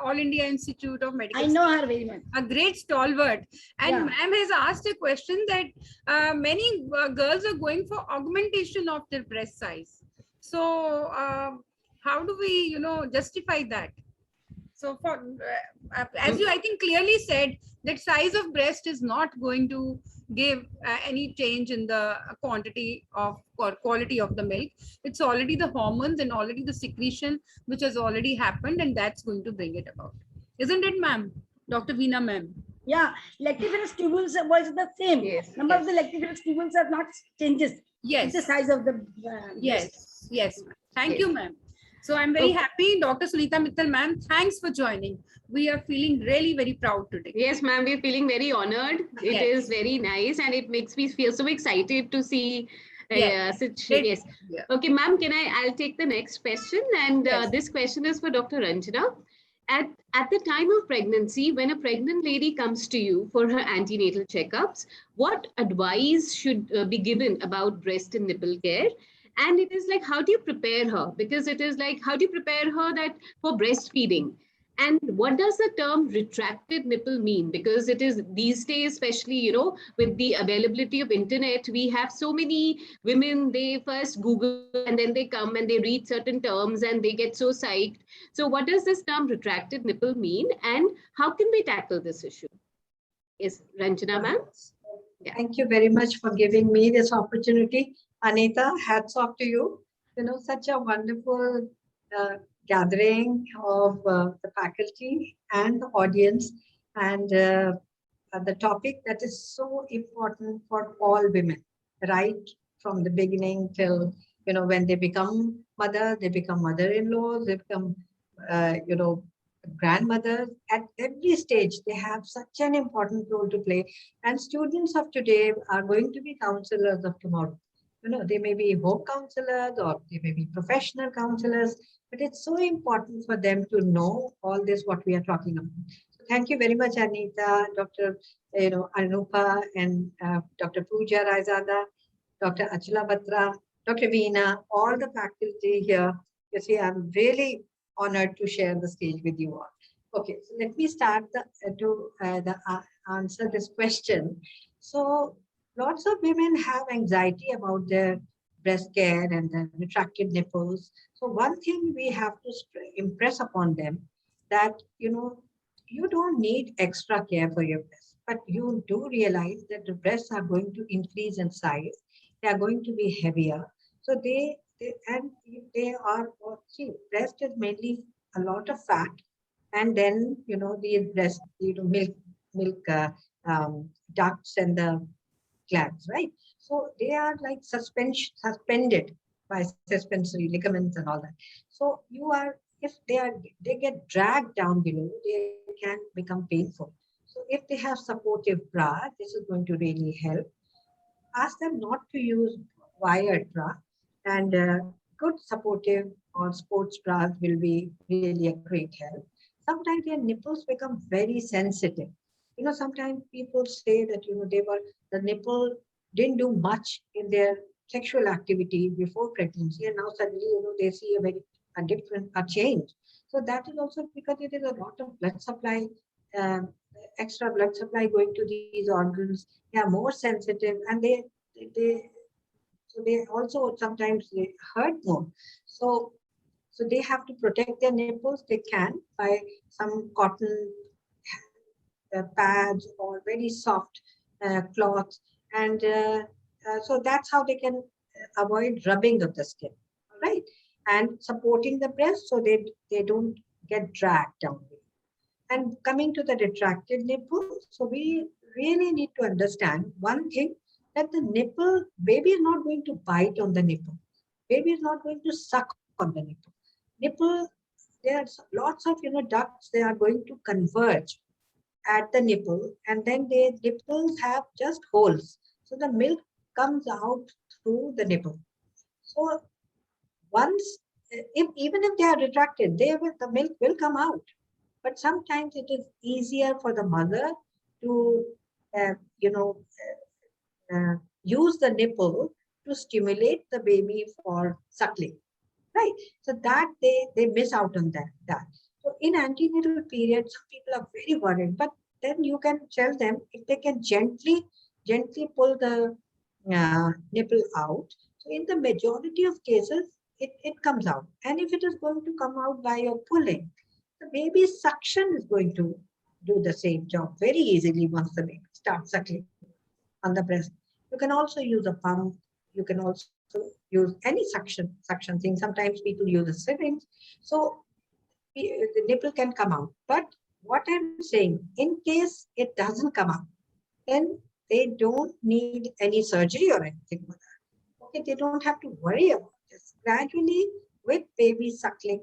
Speaker 2: All India Institute of Medical
Speaker 7: I know
Speaker 2: Science.
Speaker 7: her very much.
Speaker 2: A great stalwart. And
Speaker 7: Yeah.
Speaker 2: ma'am has asked a question that many girls are going for augmentation of their breast size. So how do we, justify that? So for, as you, I think, clearly said, that size of breast is not going to give any change in the quantity of or quality of the milk. It's already the hormones and already the secretion which has already happened, and that's going to bring it about. Isn't it, ma'am? Dr. Veena, ma'am?
Speaker 7: Yeah, lactiferous tubules was the same.
Speaker 5: Yes,
Speaker 7: Number
Speaker 5: yes.
Speaker 7: of the lactiferous tubules are not changes.
Speaker 2: Yes.
Speaker 7: It's the size of the
Speaker 2: Yes, yes. Thank
Speaker 5: Yes.
Speaker 2: you, ma'am. So I'm very
Speaker 5: Okay.
Speaker 2: happy. Dr. Sunita Mittal, ma'am, thanks for joining. We are feeling really very proud today.
Speaker 5: Yes, ma'am, we're feeling very honored. It
Speaker 2: Yes.
Speaker 5: is very nice, and it makes me feel so excited to see
Speaker 2: Yes.
Speaker 5: such.
Speaker 2: Great.
Speaker 5: Yes.
Speaker 2: Yeah.
Speaker 5: Okay, ma'am, I'll take the next question. And
Speaker 2: Yes.
Speaker 5: this question is for Dr. Ranjana. At the time of pregnancy, when a pregnant lady comes to you for her antenatal checkups, what advice should be given about breast and nipple care? And it is like, how do you prepare her? Because it is like, how do you prepare her that for breastfeeding? And what does the term retracted nipple mean? Because it is these days, especially, with the availability of internet, we have so many women, they first Google and then they come and they read certain terms and they get so psyched. So what does this term retracted nipple mean? And how can we tackle this issue? Yes, Ranjana, ma'am? Yeah.
Speaker 8: Thank you very much for giving me this opportunity. Anita, hats off to you. Such a wonderful gathering of the faculty and the audience, and the topic that is so important for all women, right from the beginning till, when they become mother, they become mother-in-law, they become, grandmothers. At every stage, they have such an important role to play. And students of today are going to be counselors of tomorrow. They may be home counselors or they may be professional counselors, but it's so important for them to know all this, what we are talking about. So thank you very much, Anita, Dr. Anupa, and Dr. Pooja Raizada, Dr. Achula Batra, Dr. Veena, all the faculty here. You see, I'm really honored to share the stage with you all. Okay, so let me start answer this question. So lots of women have anxiety about their breast care and the retracted nipples. So one thing we have to impress upon them that, you don't need extra care for your breast, but you do realize that the breasts are going to increase in size. They are going to be heavier. So and if they are, see, breast is mainly a lot of fat, and then, the breast, milk ducts and the glands, right? So they are like suspended by suspensory ligaments and all that. So if they get dragged down below, they can become painful. So if they have supportive bra, this is going to really help. Ask them not to use wired bra, and good supportive or sports bras will be really a great help. Sometimes their nipples become very sensitive. Sometimes people say that, the nipple didn't do much in their sexual activity before pregnancy, and now suddenly, they see a change. So that is also because it is a lot of blood supply, um, extra blood supply going to these organs. They are more sensitive, and they also sometimes they hurt more. So they have to protect their nipples. They can by some cotton pads or very soft cloths, and so that's how they can avoid rubbing of the skin, all right, and supporting the breast so they don't get dragged down. And coming to the retracted nipple, so we really need to understand one thing, that the nipple, baby is not going to bite on the nipple. Baby is not going to suck on the nipple. Nipple, there's lots of ducts, they are going to converge at the nipple, and then the nipples have just holes. So the milk comes out through the nipple. So once, even if they are retracted, the milk will come out. But sometimes it is easier for the mother to, use the nipple to stimulate the baby for suckling, right? So that they miss out on that. So in antenatal period, some people are very worried, but then you can tell them if they can gently pull the nipple out. So in the majority of cases, it comes out. And if it is going to come out by your pulling, the baby's suction is going to do the same job very easily once the baby starts suckling on the breast. You can also use a pump. You can also use any suction thing. Sometimes people use a syringe. So the nipple can come out. But what I'm saying, in case it doesn't come out, then they don't need any surgery or anything like that. Okay, they don't have to worry about this. Gradually, with baby suckling,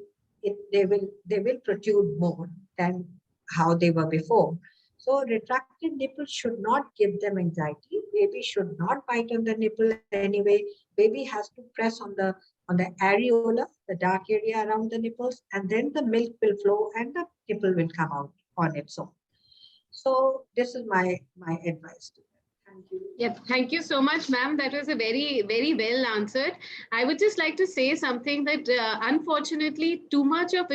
Speaker 8: they will protrude more than how they were before. So retracted nipple should not give them anxiety. Baby should not bite on the nipple anyway. Baby has to press on the areola, the dark area around the nipples, and then the milk will flow and the nipple will come out on its own. So this is my advice to them. Thank you.
Speaker 5: Yep. Thank you so much, ma'am. That was a very, very well answered. I would just like to say something that unfortunately, too much of,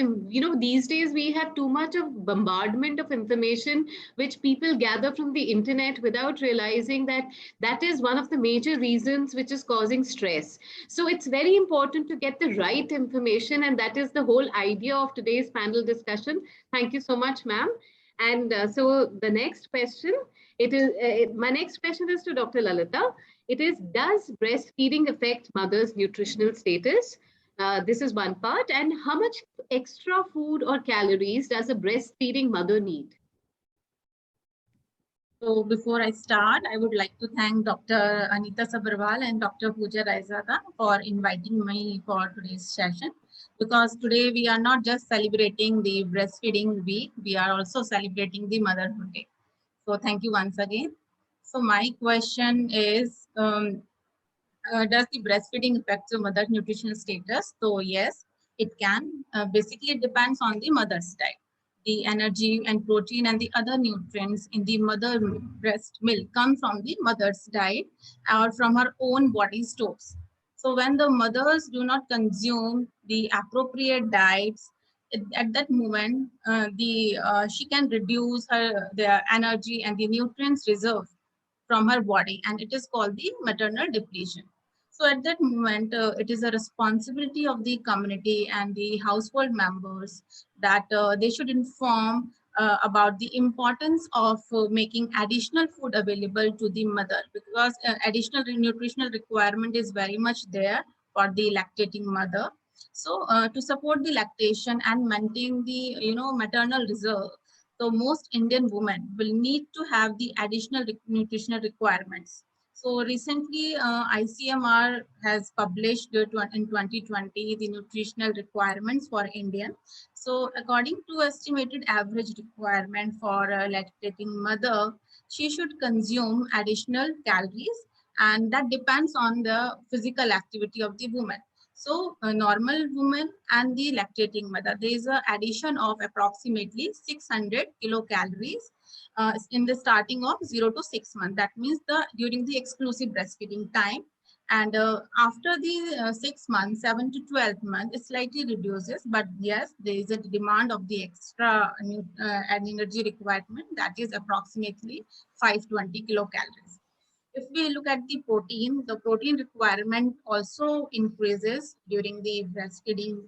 Speaker 5: these days we have too much of bombardment of information, which people gather from the internet without realizing that is one of the major reasons which is causing stress. So it's very important to get the right information. And that is the whole idea of today's panel discussion. Thank you so much, ma'am. And so the next question, my next question is to Dr. Lalita. It is, does breastfeeding affect mother's nutritional status? This is one part. And how much extra food or calories does a breastfeeding mother need?
Speaker 9: So before I start, I would like to thank Dr. Anita Sabharwal and Dr. Pooja Raizada for inviting me for today's session. Because today we are not just celebrating the breastfeeding week, we are also celebrating the Motherhood Day. So thank you once again. So my question is, does the breastfeeding affect the mother's nutritional status? So yes, it can. Basically, it depends on the mother's diet. The energy and protein and the other nutrients in the mother breast milk come from the mother's diet or from her own body stores. So when the mothers do not consume the appropriate diets, at that moment, she can reduce the energy and the nutrients reserve from her body, and it is called the maternal depletion. So at that moment, it is a responsibility of the community and the household members that they should inform about the importance of making additional food available to the mother, because additional nutritional requirement is very much there for the lactating mother. So to support the lactation and maintain the maternal reserve, so most Indian women will need to have the additional nutritional requirements. So recently, ICMR has published in 2020 the nutritional requirements for Indian. So according to estimated average requirement for a lactating mother, she should consume additional calories, and that depends on the physical activity of the woman. So a normal woman and the lactating mother, there is an addition of approximately 600 kilocalories in the starting of 0 to 6 months. That means during the exclusive breastfeeding time. And after the 6 months, 7 to 12 months, it slightly reduces. But yes, there is a demand of the extra energy requirement, that is approximately 520 kilocalories. If we look at the protein requirement also increases during the breastfeeding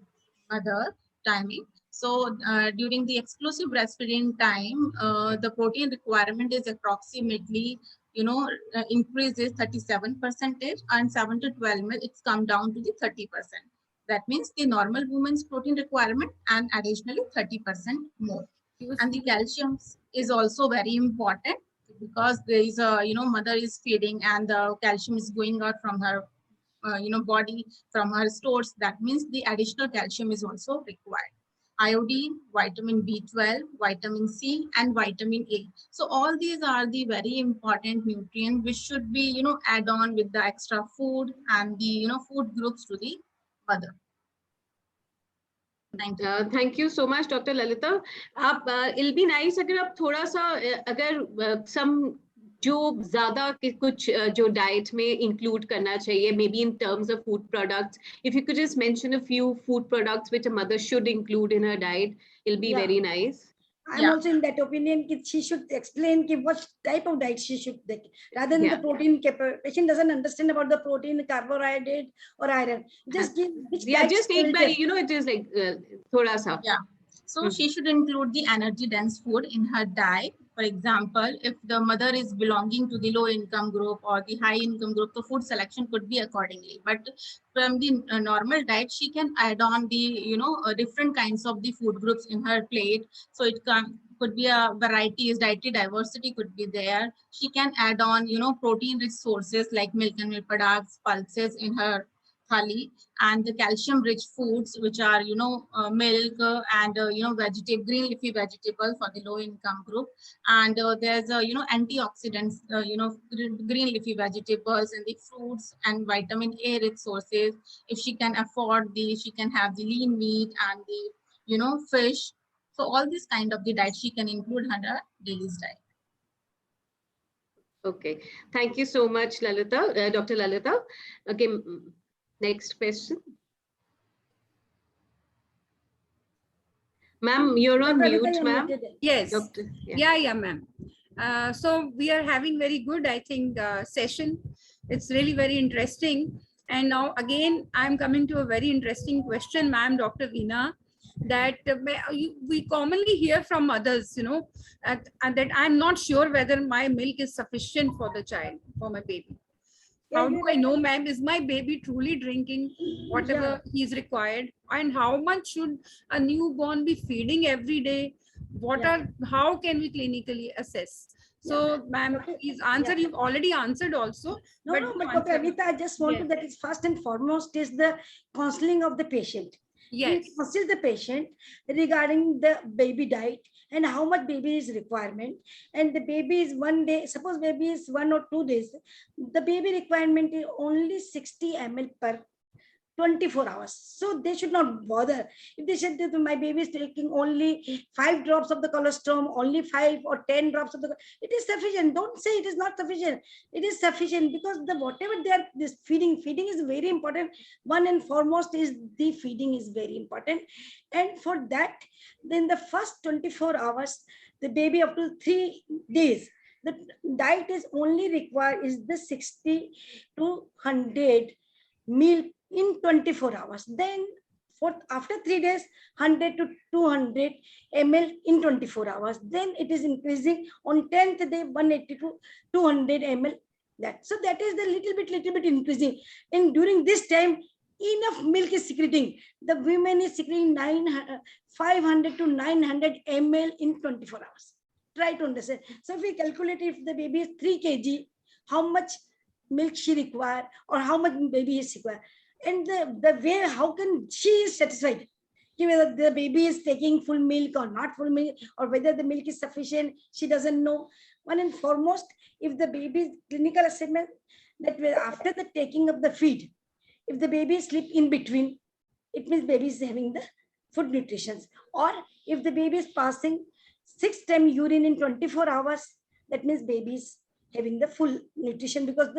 Speaker 9: mother timing. So during the exclusive breastfeeding time, the protein requirement is approximately, increases 37%, and 7 to 12 months, it's come down to the 30%. That means the normal woman's protein requirement and additionally 30% more. And the calcium is also very important, because there is a, mother is feeding and the calcium is going out from her, body, from her stores. That means the additional calcium is also required. Iodine, vitamin B12, vitamin C, and vitamin A. So all these are the very important nutrients which should be, add on with the extra food and the, food groups to the mother.
Speaker 5: Thank you so much, Dr. Lalita. It'll be nice अगर आप थोड़ा सा अगर some जो ज़्यादा कुछ जो diet में include करना चाहिए, maybe in terms of food products, if you could just mention a few food products which a mother should include in her diet, it'll be very nice.
Speaker 7: I'm also in that opinion that she should explain what type of diet she should take, rather than the protein. Patient doesn't understand about the protein, carbohydrate, or iron. Just give which
Speaker 5: just take by, it is like thoda sa.
Speaker 9: Yeah. So she should include the energy dense food in her diet. For example, if the mother is belonging to the low income group or the high income group, the food selection could be accordingly. But from the normal diet, she can add on the, different kinds of the food groups in her plate. So it could be a varieties, dietary diversity could be there. She can add on, protein rich sources like milk and milk products, pulses in her thali, and the calcium rich foods, which are milk and green leafy vegetable for the low income group. And there's antioxidants, green leafy vegetables and the fruits and vitamin A rich sources. If she can afford she can have the lean meat and the fish. So all this kind of the diet she can include in her daily diet.
Speaker 5: Okay, thank you so much, Lalita, Dr. Lalita. Okay, next question. Ma'am, you're on mute, ma'am.
Speaker 2: Yes. Yeah, ma'am. So we are having very good, I think, session. It's really very interesting. And now again, I'm coming to a very interesting question, ma'am, Dr. Veena, that we commonly hear from others, and that I'm not sure whether my milk is sufficient for the child, for my baby. How do I know, ma'am, is my baby truly drinking whatever he's required? And how much should a newborn be feeding every day? How can we clinically assess? So, ma'am, please answer. You've already answered also.
Speaker 7: But Dr. Anita, I just want to that is first and foremost is the counseling of the patient.
Speaker 2: Yes.
Speaker 7: We counsel the patient regarding the baby diet and how much baby is requirement. And the baby is 1 day, suppose baby is 1 or 2 days, the baby requirement is only 60 ml per 24 hours. So they should not bother. If they said that my baby is taking only 5 drops of the colostrum, only 5 or 10 drops of the, it is sufficient. Don't say it is not sufficient. It is sufficient because whatever they are this feeding is very important. One and foremost is the feeding is very important. And for that, then the first 24 hours, the baby up to 3 days, the diet is only required is the 60 to 100 meal in 24 hours. Then after 3 days, 100 to 200 ml in 24 hours. Then it is increasing on 10th day, 180 to 200 ml. So that is the little bit increasing. And during this time, enough milk is secreting. The women is secreting 500 to 900 ml in 24 hours. Try to understand. So if we calculate, if the baby is 3 kg, how much milk she require, or how much baby is required, and the way, how can she is satisfied whether the baby is taking full milk or not full milk, or whether the milk is sufficient, she doesn't know. One and foremost, if the baby's clinical assessment, that after the taking of the feed, if the baby sleep in between, it means baby is having the food nutrition. Or if the baby is passing 6 times urine in 24 hours, that means baby is having the full nutrition, because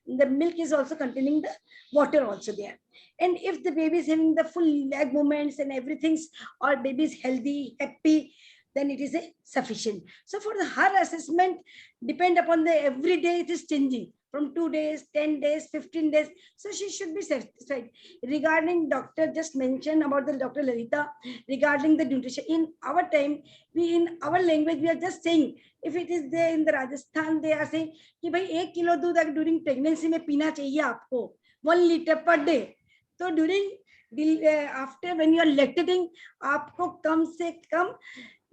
Speaker 7: the milk is also containing the water also there. And if the baby is having the full leg movements and everything's, or baby is healthy, happy, then it is a sufficient. So for her assessment, depend upon the every day it is changing from 2 days, 10 days, 15 days. So she should be satisfied. Regarding doctor just mentioned about the Dr. Lalita, regarding the nutrition, in our time, in our language, we are just saying, if it is there in the Rajasthan, they are saying, कि भाई 1 kilo दूध during pregnancy में पीना चाहिए आपको, 1 liter per day. So during after when you are lactating, आपको कम से कम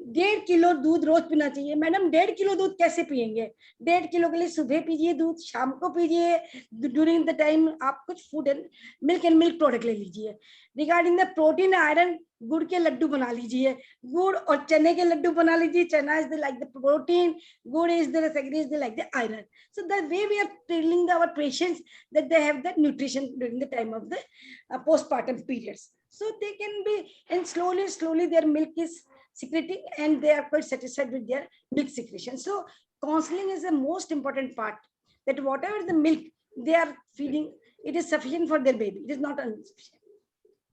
Speaker 7: 1.5 kilo दूध रोज पीना चाहिए. मैडम 1.5 किलो दूध कैसे पिएंगे? 1.5 किलो के लिए सुबह पीजिए दूध, शाम को पीजिए, ड्यूरिंग द टाइम आप कुछ फूड एंड मिल्क प्रोडक्ट ले लीजिए. रिगार्डिंग द प्रोटीन आयरन, गुड़ के लड्डू बना लीजिए, गुड़ और चने के लड्डू बना लीजिए. Chana is like the protein, gur is the sugary is like the iron. So the way we are telling our patients that they have the nutrition during the time of the postpartum periods, so they can be, and slowly their milk is secreting and they are quite satisfied with their milk secretion. So counseling is the most important part, that whatever the milk they are feeding, it is sufficient for their baby. It is not insufficient.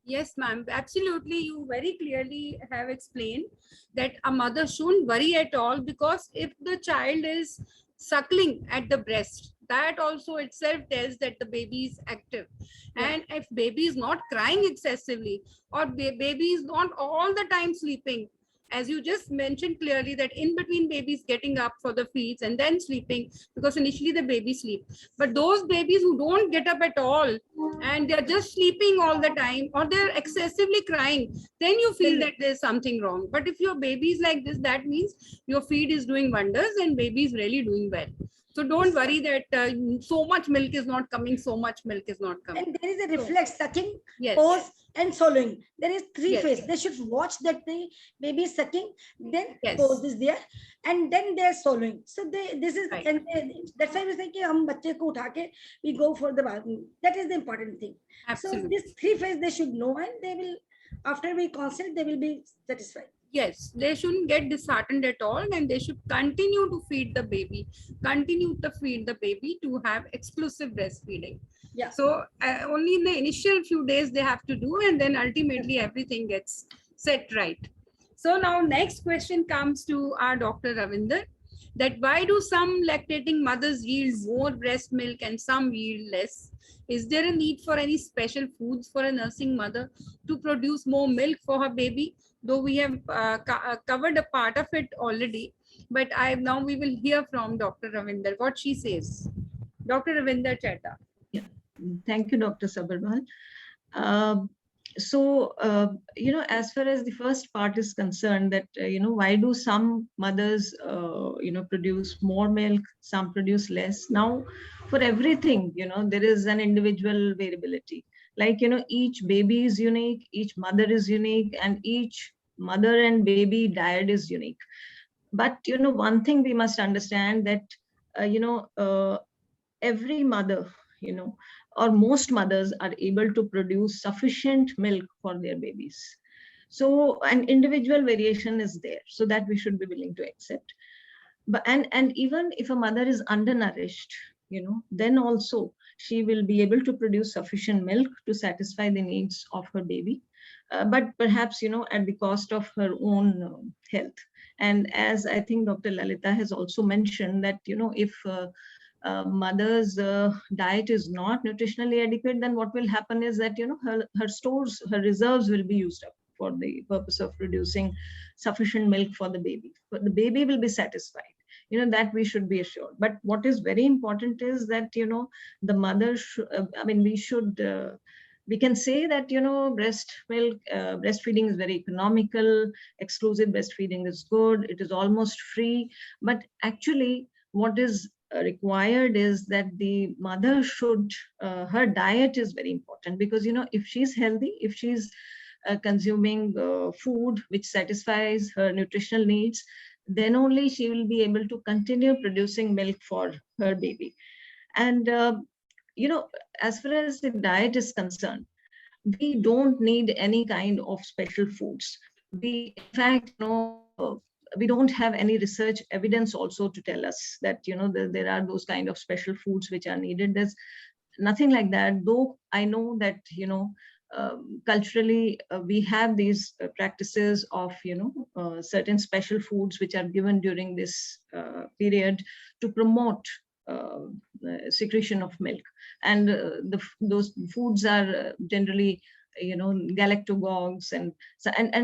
Speaker 2: Yes, ma'am. Absolutely. You very clearly have explained that a mother shouldn't worry at all, because if the child is suckling at the breast, that also itself tells that the baby is active. And if baby is not crying excessively, or baby is not all the time sleeping, as you just mentioned clearly, that in between babies getting up for the feeds and then sleeping, because initially the baby sleep. But those babies who don't get up at all and they're just sleeping all the time, or they're excessively crying, then you feel that there's something wrong. But if your baby is like this, that means your feed is doing wonders and baby is really doing well. So don't worry that so much milk is not coming, so much milk is not coming.
Speaker 7: And there is a reflex, sucking,
Speaker 2: yes,
Speaker 7: pause, and swallowing. There is 3
Speaker 2: yes,
Speaker 7: phases. They should watch that the baby is sucking, then
Speaker 2: yes,
Speaker 7: pause is there, and then they are swallowing. So this is,
Speaker 2: right,
Speaker 7: and that's why we say कि हम बच्चे को उठा के we go for the bathroom. That is the important thing.
Speaker 2: absolutely.
Speaker 7: So this 3 phases they should know, and they will, after we consult, they will be satisfied.
Speaker 2: Yes, they shouldn't get disheartened at all, and they should continue to feed the baby, to have exclusive breastfeeding.
Speaker 7: Yeah.
Speaker 2: So only in the initial few days they have to do, and then ultimately everything gets set right. So now next question comes to our Dr. Ravinder, that why do some lactating mothers yield more breast milk and some yield less? Is there a need for any special foods for a nursing mother to produce more milk for her baby? Though we have covered a part of it already, but now we will hear from Dr. Ravinder what she says. Dr. Ravinder Chadha.
Speaker 6: Yeah. Thank you, Dr. Sabharwal. As far as the first part is concerned, that, why do some mothers, produce more milk, some produce less? Now, for everything, there is an individual variability. Like, each baby is unique, each mother is unique, and each mother and baby diet is unique. But, one thing we must understand that, every mother, or most mothers are able to produce sufficient milk for their babies. So an individual variation is there, so that we should be willing to accept. But and even if a mother is undernourished, then also she will be able to produce sufficient milk to satisfy the needs of her baby, but perhaps at the cost of her own health. And as I think Dr. Lalita has also mentioned, that if mother's diet is not nutritionally adequate, then what will happen is that, her stores, her reserves will be used up for the purpose of producing sufficient milk for the baby. But the baby will be satisfied. That we should be assured. But what is very important is that, the mother should, we can say that, breast milk, breastfeeding is very economical, exclusive breastfeeding is good, it is almost free. But actually, what is required is that the mother should, her diet is very important, because, if she's healthy, if she's consuming food which satisfies her nutritional needs, then only she will be able to continue producing milk for her baby. And, as far as the diet is concerned, we don't need any kind of special foods. We, in fact, we don't have any research evidence also to tell us that, there are those kind of special foods which are needed. There's nothing like that, though I know that, culturally, we have these practices of, certain special foods which are given during this period to promote secretion of milk. And those foods are generally, galactogogues, and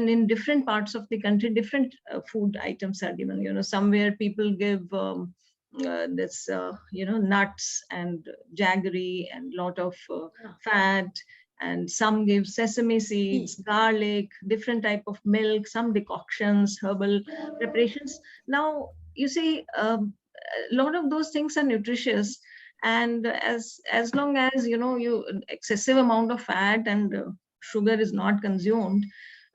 Speaker 6: in different parts of the country, different food items are given. Somewhere people give this, nuts and jaggery and lot of fat, and some give sesame seeds, garlic, different type of milk, some decoctions, herbal preparations. Now, you see, a lot of those things are nutritious, and as long as, excessive amount of fat and sugar is not consumed,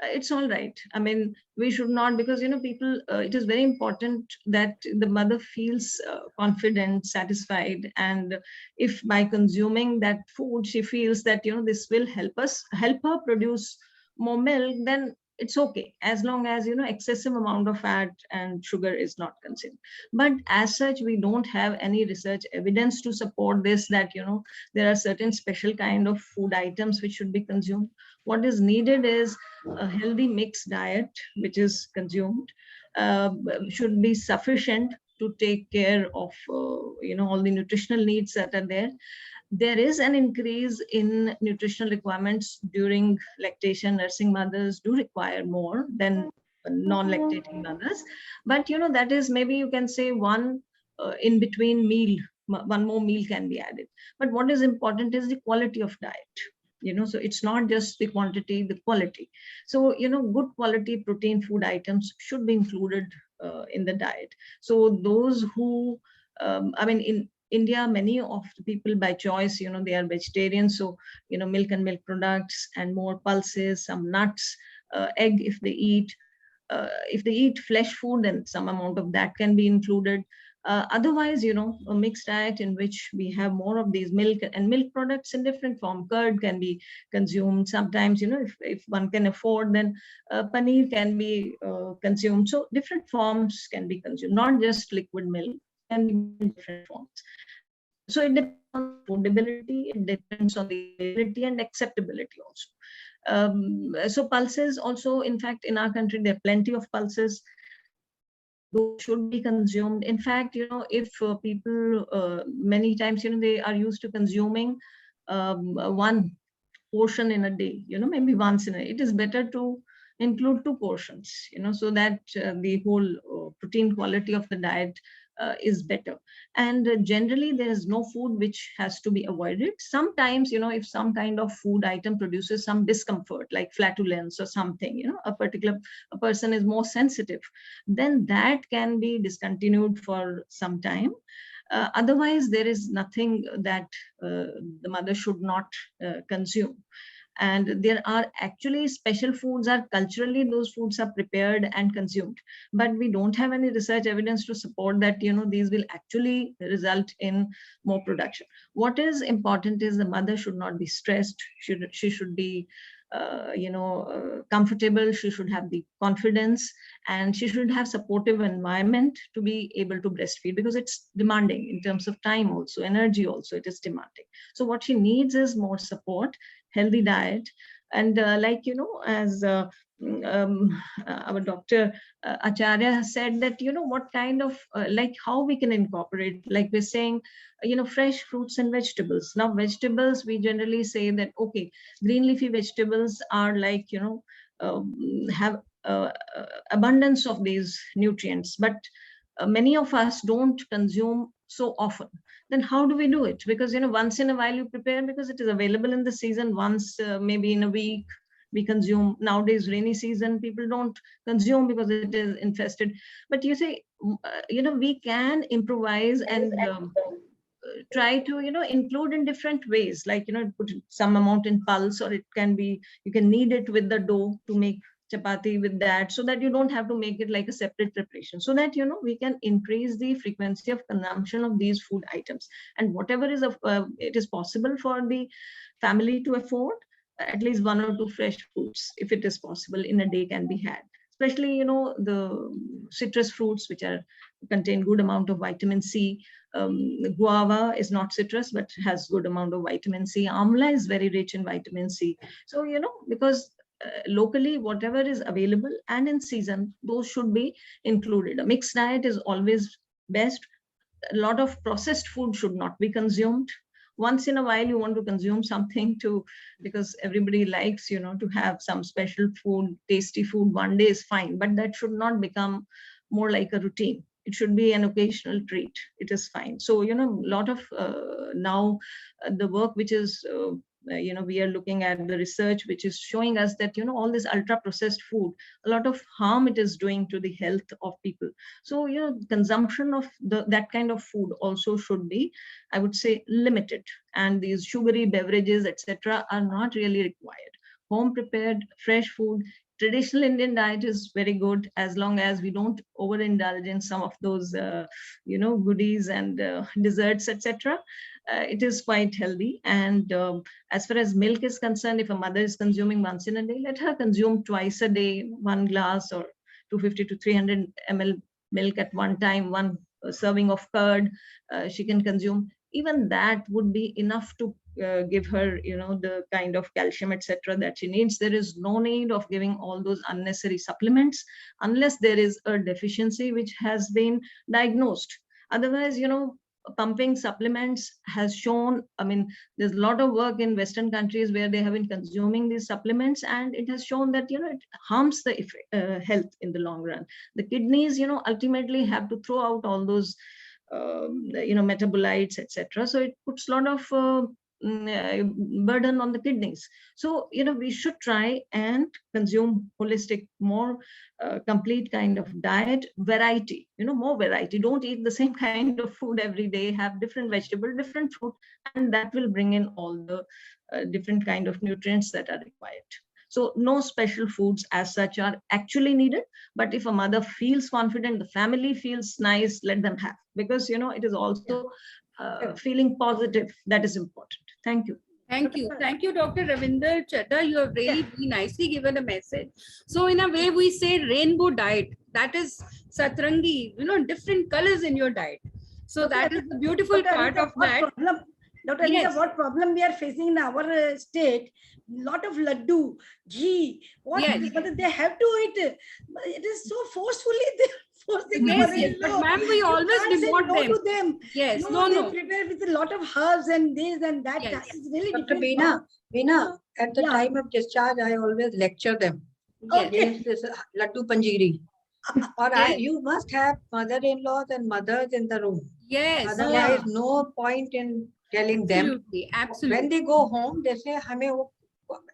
Speaker 6: it's all right. I mean, we should not, because, people, it is very important that the mother feels confident, satisfied. And if by consuming that food, she feels that, this will help her produce more milk, then it's okay, as long as, excessive amount of fat and sugar is not consumed. But as such, we don't have any research evidence to support this, that, there are certain special kind of food items which should be consumed. What is needed is a healthy mixed diet, which is consumed, should be sufficient to take care of, all the nutritional needs that are there. There is an increase in nutritional requirements during lactation. Nursing mothers do require more than non-lactating mothers. But, that is, maybe you can say, one in between meal, one more meal can be added. But what is important is the quality of diet. So it's not just the quantity, the quality. So, good quality protein food items should be included in the diet. So those who, in India, many of the people by choice, they are vegetarian. So, milk and milk products and more pulses, some nuts, egg if they eat. If they eat flesh food, then some amount of that can be included. Otherwise, a mixed diet in which we have more of these milk and milk products in different form. Curd can be consumed. Sometimes, if one can afford, then paneer can be consumed. So different forms can be consumed, not just liquid milk, can be in different forms. So it depends on affordability, it depends on the availability and acceptability also. So pulses also, in fact, in our country, there are plenty of pulses. Those should be consumed. In fact, if people, many times, they are used to consuming one portion in a day, maybe once in a day. It is better to include 2 portions, so that the whole protein quality of the diet is better. And generally, there is no food which has to be avoided. Sometimes, if some kind of food item produces some discomfort, like flatulence or something, a person is more sensitive, then that can be discontinued for some time. Otherwise, there is nothing that the mother should not consume. And there are actually special foods, are culturally those foods are prepared and consumed, but we don't have any research evidence to support that these will actually result in more production. What is important is the mother should not be stressed. She should be comfortable. She should have the confidence, and she should have supportive environment to be able to breastfeed, because it's demanding in terms of time also, energy also, it is demanding. So what she needs is more support, healthy diet, And like, as our Dr. Acharya has said that, what kind of, like how we can incorporate, like we're saying, fresh fruits and vegetables. Now, vegetables, we generally say that, okay, green leafy vegetables are like, have abundance of these nutrients, but many of us don't consume so often. Then how do we do it? Because, once in a while you prepare because it is available in the season, once maybe in a week we consume. Nowadays, rainy season, people don't consume because it is infested. But you say, we can improvise and try to, include in different ways, like, put some amount in pulse, or it can be, you can knead it with the dough to make chapati with that, so that you don't have to make it like a separate preparation, so that, we can increase the frequency of consumption of these food items. And whatever is it is possible for the family to afford, at least 1 or 2 fresh fruits, if it is possible, in a day can be had. Especially, the citrus fruits, which contain good amount of vitamin C. Guava is not citrus, but has good amount of vitamin C. Amla is very rich in vitamin C. So, because locally, whatever is available and in season, those should be included. A mixed diet is always best. A lot of processed food should not be consumed. Once in a while, you want to consume something because everybody likes, to have some special food, tasty food one day is fine, but that should not become more like a routine. It should be an occasional treat. It is fine. So, a lot of now the work which is, we are looking at the research, which is showing us that, all this ultra processed food, a lot of harm it is doing to the health of people. So, consumption of that kind of food also should be, I would say, limited. And these sugary beverages, etc., are not really required. Home prepared, fresh food. Traditional Indian diet is very good as long as we don't overindulge in some of those, goodies and desserts, etc. It is quite healthy. And as far as milk is concerned, if a mother is consuming once in a day, let her consume twice a day, 1 glass or 250 to 300 ml milk at one time, 1 serving of curd she can consume. Even that would be enough to give her, the kind of calcium, etc., that she needs. There is no need of giving all those unnecessary supplements unless there is a deficiency which has been diagnosed. Otherwise, pumping supplements has shown, there's a lot of work in Western countries where they have been consuming these supplements, and it has shown that, it harms the health in the long run. The kidneys, ultimately have to throw out all those metabolites, etc. So it puts a lot of burden on the kidneys. So, we should try and consume holistic, more complete kind of diet, variety, more variety. Don't eat the same kind of food every day, have different vegetable, different fruit, and that will bring in all the different kind of nutrients that are required. So no special foods as such are actually needed, but if a mother feels confident, the family feels nice, let them have, because, it is also feeling positive that is important. Thank you.
Speaker 2: Thank you. Thank you, Dr. Ravinder Chadha. You have really nicely given a message. So in a way, we say rainbow diet. That is Satrangi, different colors in your diet. So that is the beautiful part of that.
Speaker 7: Dr. Anita, what problem we are facing in our state? Lot of laddu, ghee, what they have to eat. It is so forcefully forcing.
Speaker 2: Yes, but ma'am, we always devote
Speaker 7: no to them.
Speaker 2: Yes,
Speaker 7: they prepare with a lot of herbs and this and that.
Speaker 2: Yes.
Speaker 7: It's really
Speaker 8: Dr.
Speaker 7: different.
Speaker 8: Veena, at the time of discharge, I always lecture them.
Speaker 7: Okay.
Speaker 8: This Laddu Panjiri. Or you must have mother-in-laws and mothers in the room.
Speaker 2: Yes.
Speaker 8: Otherwise, no point in telling them.
Speaker 2: Absolutely.
Speaker 8: When they go home, they say,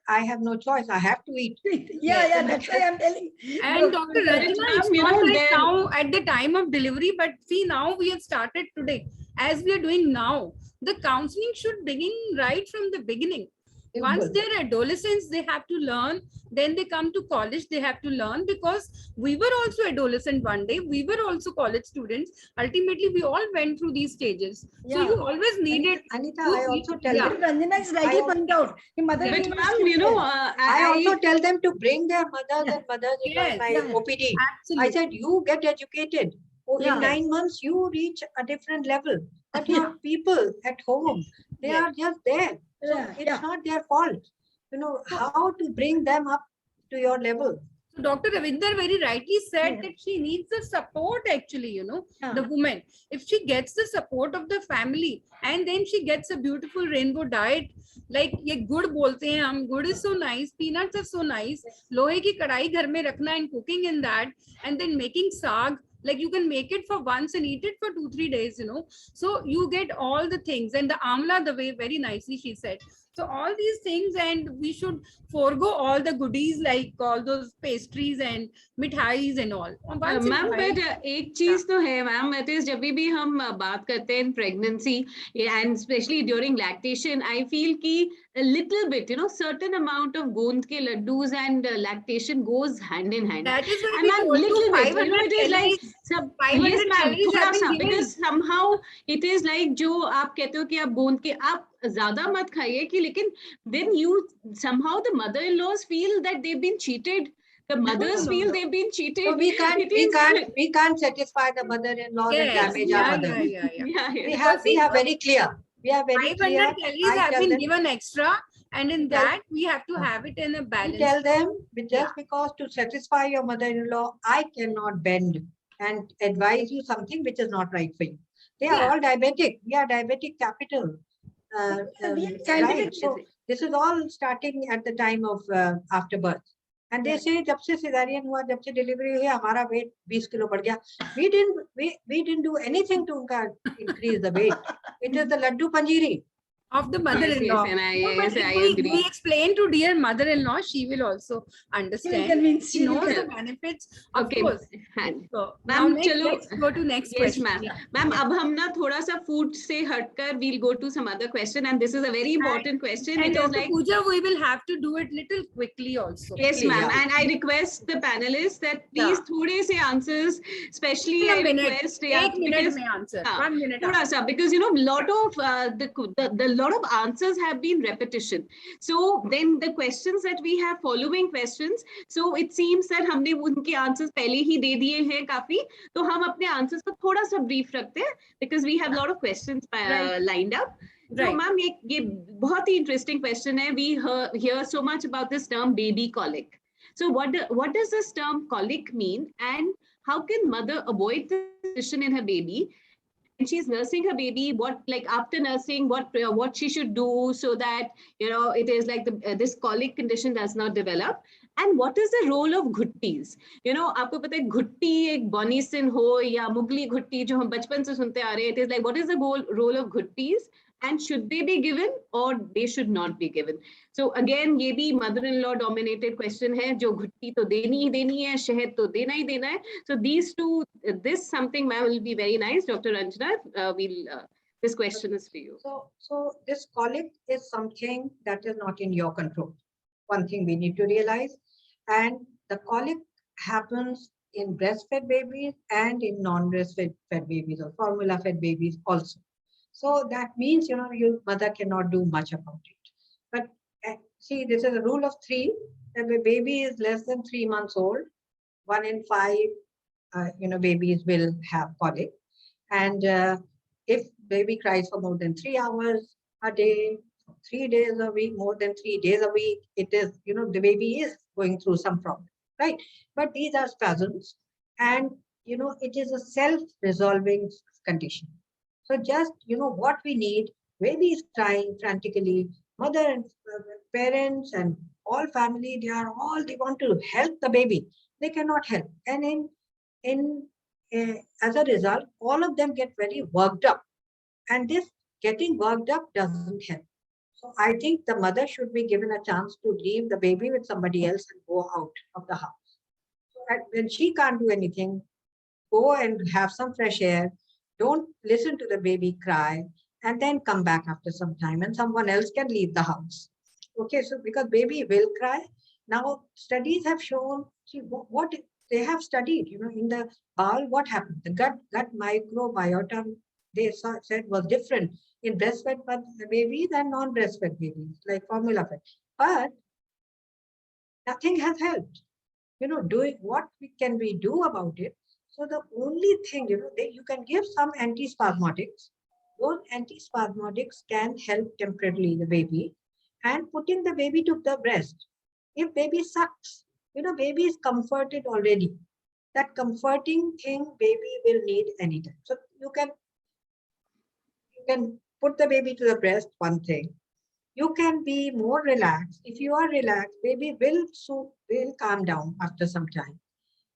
Speaker 8: I have no choice. I have to eat.
Speaker 7: Yeah, that's why I'm telling.
Speaker 2: And Dr. Rajna, it's not like now at the time of delivery, but see, now we have started today. As we are doing now, the counseling should begin right from the beginning. Once they're adolescents, they have to learn. Then they come to college, they have to learn, because we were also adolescent one day. We were also college students. Ultimately, we all went through these stages. So you always needed.
Speaker 8: Anita, I also tell them.
Speaker 7: Ranjana is rightly pointed out.
Speaker 8: I also tell them to bring their mothers and mothers in my OPD.
Speaker 2: Absolutely.
Speaker 8: I said, you get educated. In 9 months, you reach a different level. But your people at home, they are just there. So it's not their fault. how to bring them up to your level.
Speaker 2: So Dr. Ravinder very rightly said
Speaker 8: Yeah.
Speaker 2: that she needs the support actually,
Speaker 8: Yeah.
Speaker 2: the woman. If she gets the support of the family and then she gets a beautiful rainbow diet, like ye good bolte hain hum, good is so nice, peanuts are so nice, lohe ki kadai ghar mein rakhna and cooking in that, and then making saag, like you can make it for once and eat it for 2-3 days, so you get all the things, and the amla, the way very nicely she said. So all these things, and we should forego all the goodies like all those pastries and mithais and all. Once in a
Speaker 5: ma'am
Speaker 2: while,
Speaker 5: but एक चीज तो है ma'am, it is जब भी हम बात करते हैं pregnancy and specially during lactation, I feel कि little bit certain amount of गोंद के laddoos and lactation goes hand in hand.
Speaker 2: that is why
Speaker 5: And
Speaker 2: we
Speaker 5: ma'am,
Speaker 2: told
Speaker 5: little
Speaker 2: you
Speaker 5: bit,
Speaker 2: 500
Speaker 5: it is like
Speaker 2: calories.
Speaker 5: सब
Speaker 2: 500
Speaker 5: yes ma'am,
Speaker 2: calories
Speaker 5: थोड़ा
Speaker 2: have been
Speaker 5: सा,
Speaker 2: given.
Speaker 5: because somehow it is like जो आप कहते हो कि आप गोंद के आप ज्यादा मत खाइए कि, लेकिन then you somehow the mother-in-laws feel that they've been cheated. The mothers
Speaker 2: no,
Speaker 5: feel
Speaker 2: no.
Speaker 5: they've been cheated.
Speaker 8: So we can't satisfy the mother-in-law and
Speaker 2: Yes,
Speaker 8: damage our mother.
Speaker 5: Yeah, yeah.
Speaker 8: We have very clear. We are very
Speaker 2: 500
Speaker 8: clear.
Speaker 2: calories
Speaker 8: I
Speaker 2: have
Speaker 8: tell
Speaker 2: been
Speaker 8: them,
Speaker 2: given extra, and in
Speaker 8: tell-
Speaker 2: that we have to have it in a
Speaker 8: we
Speaker 2: balance.
Speaker 8: tell them, just because to satisfy your mother-in-law, I cannot bend and advise you something which is not right for you. They are
Speaker 2: Yeah.
Speaker 8: all diabetic. We are diabetic capital.
Speaker 7: We are
Speaker 8: Right.
Speaker 7: scientific.
Speaker 8: So this is all starting at the time of after birth. And they say जब से cesarean हुआ, जब से delivery हुई, हमारा weight 20 kilo बढ़ गया. We didn't do anything to उनका increase the weight. It is the laddu panjiri.
Speaker 2: Of the mother-in-law.
Speaker 5: Yes, and
Speaker 2: No, but
Speaker 5: yes,
Speaker 2: if
Speaker 5: I
Speaker 2: we
Speaker 5: agree.
Speaker 2: explain to dear mother-in-law, she will also understand.
Speaker 7: convince
Speaker 2: She
Speaker 7: you.
Speaker 2: knows the benefits, of
Speaker 5: Okay,
Speaker 2: course.
Speaker 5: and
Speaker 2: So
Speaker 5: Ma'am,
Speaker 2: now
Speaker 5: chalo.
Speaker 2: let's go to next
Speaker 5: yes
Speaker 2: question.
Speaker 5: ma'am.
Speaker 2: Yeah.
Speaker 5: Ma'am, अब हम ना थोड़ा सा food से हटकर we'll go to some other question, and this is a very important question.
Speaker 2: And
Speaker 5: It is
Speaker 2: Dr.
Speaker 5: like,
Speaker 2: Pooja, we will have to do it little quickly also.
Speaker 5: yes
Speaker 8: Quickly,
Speaker 5: ma'am,
Speaker 8: yeah.
Speaker 5: and I request the panelists that please
Speaker 2: Yeah.
Speaker 5: थोड़े से answers, especially
Speaker 2: In a
Speaker 5: I
Speaker 2: minute.
Speaker 5: request,
Speaker 2: Ek minute
Speaker 5: because
Speaker 2: mein answer.
Speaker 5: हाँ,
Speaker 2: 1 minute.
Speaker 5: थोड़ा सा, because lot of the lot of answers have been repetition. So then the questions that we have, following questions, so it seems that हमने उनके answers पहले ही दे दिए हैं काफी, तो हम अपने answers को थोड़ा सा brief रखते हैं, because we have a lot of questions lined up. So
Speaker 2: Right.
Speaker 5: ma'am, ये बहुत ही interesting question है. We hear so much about this term baby colic. So what does this term colic mean, and how can mother avoid the position in her baby? And she's nursing her baby, what, like after nursing, what she should do so that it is like this colic condition does not develop. And what is the role of घुट्टीज? आपको पता है घुट्टी एक बॉनीसन हो या मुगली घुट्टी जो हम बचपन से सुनते आ रहे हैं, it is like, what is the role of घुट्टीज, and should they be given or they should not be given? So again, ये भी mother-in-law dominated question है, जो घुट्टी तो देनी ही देनी है, शहद तो देना ही देना है. So these two, this something ma'am will be very nice. Dr. Ranjana, this question is for you.
Speaker 8: So this colic is something that is not in your control. One thing we need to realize, and the colic happens in breastfed babies and in non-breastfed babies or formula-fed babies also. So that means, your mother cannot do much about it. But see, this is a rule of 3. If a baby is less than 3 months old, 1 in 5, babies will have colic. And if baby cries for more than 3 hours a day, 3 days a week, more than 3 days a week, it is, the baby is going through some problem, right? But these are spasms, and, it is a self-resolving condition. So just, what we need, baby is crying frantically, mother and parents and all family, they want to help the baby. They cannot help. And as a result, all of them get very worked up. And this getting worked up doesn't help. So I think the mother should be given a chance to leave the baby with somebody else and go out of the house. So when she can't do anything, go and have some fresh air. Don't listen to the baby cry, and then come back after some time, and someone else can leave the house. Okay, so because baby will cry. Now studies have shown, see what they have studied, in the bowel, what happened? The gut microbiota, they said was different in breastfed babies and non-breastfed babies, like formula fed. But nothing has helped. Doing what can we do about it? So the only thing, you can give some antispasmodics. Those antispasmodics can help temporarily the baby, and putting the baby to the breast. If baby sucks, baby is comforted already. That comforting thing baby will need anytime. So you can put the baby to the breast, one thing. You can be more relaxed. If you are relaxed, baby will calm down after some time.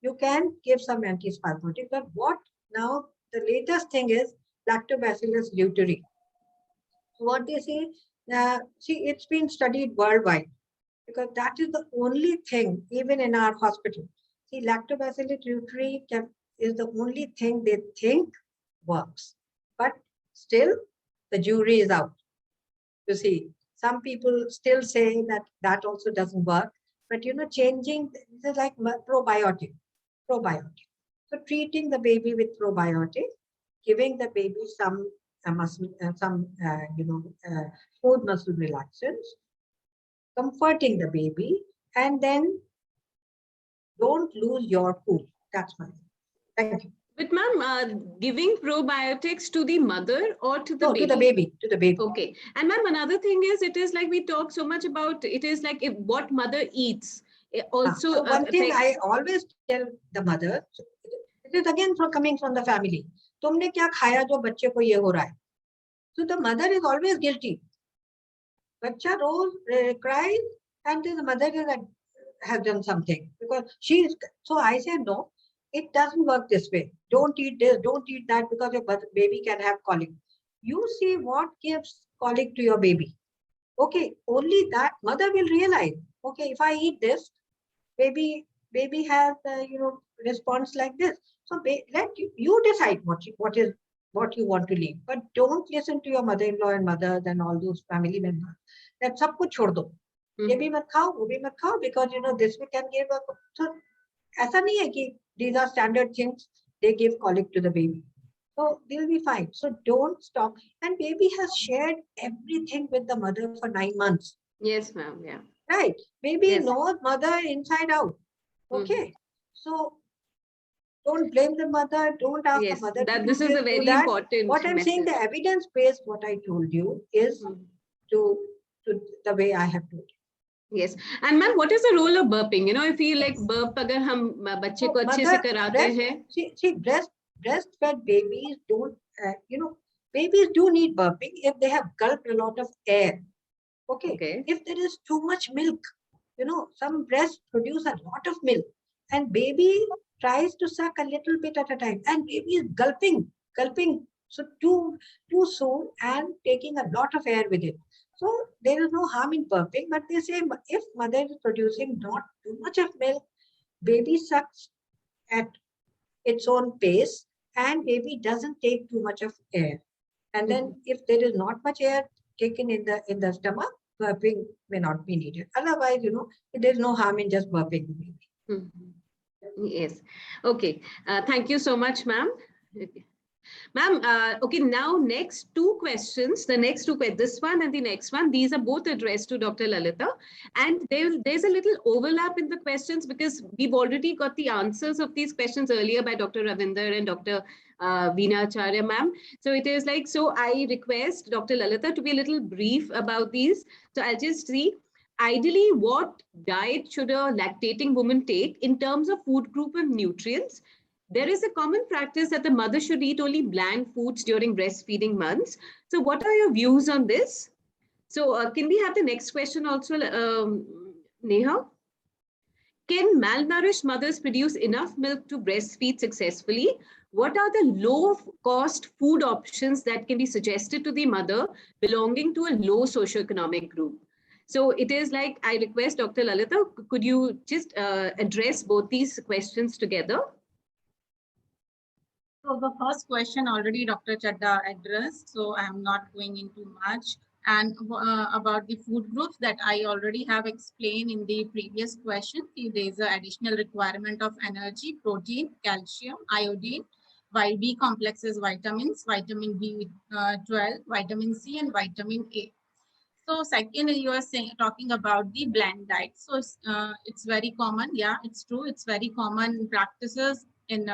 Speaker 8: You can give some antispasmodic, but what now the latest thing is Lactobacillus reuteri. So what they say, see, it's been studied worldwide because that is the only thing, even in our hospital. See, Lactobacillus reuteri is the only thing they think works, but still the jury is out. You see, some people still say that that also doesn't work, but changing, this is like probiotic. So treating the baby with probiotic, giving the baby some smooth muscle relaxants, comforting the baby, and then don't lose your cool. That's my thing. Thank you.
Speaker 5: But ma'am, giving probiotics to the mother or to the
Speaker 8: No,
Speaker 5: baby?
Speaker 8: To the baby.
Speaker 5: Okay. And ma'am, another thing is, it is like we talk so much about, it is like if what mother eats. It also
Speaker 8: So one thing
Speaker 5: affects.
Speaker 8: I always tell the mother, it is again coming from the family. तुमने क्या खाया जो बच्चे को ये हो रहा है? So the mother is always guilty. बच्चा रोज cries and the mother has done something because she is. So I said no, it doesn't work this way. Don't eat this, don't eat that because your baby can have colic. You see what gives colic to your baby. Okay, only that mother will realize. Okay, if I eat this, baby has response like this. So let you decide what you want to leave, but don't listen to your mother-in-law and mothers and all those family members. That सब कुछ छोड़ दो. ये भी मत खाओ, वो भी मत खाओ, because this we can give. So ऐसा नहीं है कि these are standard things. They give colic to the baby, so they'll be fine. So don't stop. And baby has shared everything with the mother for 9 months.
Speaker 5: Yes, ma'am. Yeah.
Speaker 8: Right. Baby
Speaker 5: Yes.
Speaker 8: knows mother inside out. Okay. So don't blame the mother. Don't ask the mother.
Speaker 5: This is a very important
Speaker 8: What I'm saying, the evidence based, what I told you is to the way I have told you.
Speaker 5: Yes. And ma'am, what is the role of burping? If you like burp, अगर हम बच्चे को अच्छे से कराते हैं.
Speaker 8: See, breastfed babies don't, babies do need burping if they have gulped a lot of air. Okay. If there is too much milk, some breasts produce a lot of milk and baby tries to suck a little bit at a time and baby is gulping. So too soon and taking a lot of air with it. So there is no harm in burping, but they say if mother is producing not too much of milk, baby sucks at its own pace and baby doesn't take too much of air. And then if there is not much air taken in the stomach, burping may not be needed. Otherwise, there's no harm in just burping the baby.
Speaker 5: Yes. Okay. Thank you so much, ma'am. Okay. Ma'am, okay, now next two questions, this one and the next one, these are both addressed to Dr. Lalitha, and there's a little overlap in the questions because we've already got the answers of these questions earlier by Dr. Ravinder and Dr. Veena Acharya, ma'am. So it is like, so I request Dr. Lalitha to be a little brief about these. So I'll just see. Ideally, what diet should a lactating woman take in terms of food group and nutrients? There is a common practice that the mother should eat only bland foods during breastfeeding months. So what are your views on this? So can we have the next question also, Neha? Can malnourished mothers produce enough milk to breastfeed successfully? What are the low-cost food options that can be suggested to the mother belonging to a low socioeconomic group? So it is like, I request Dr. Lalitha, could you just address both these questions together?
Speaker 9: So the first question already Dr. Chadda addressed, so I am not going into much. And about the food groups that I already have explained in the previous question, there is an additional requirement of energy, protein, calcium, iodine, B complexes, vitamins, vitamin B12, vitamin C, and vitamin A. So second, you are talking about the bland diet. So it's very common. Yeah, it's true. It's very common practices in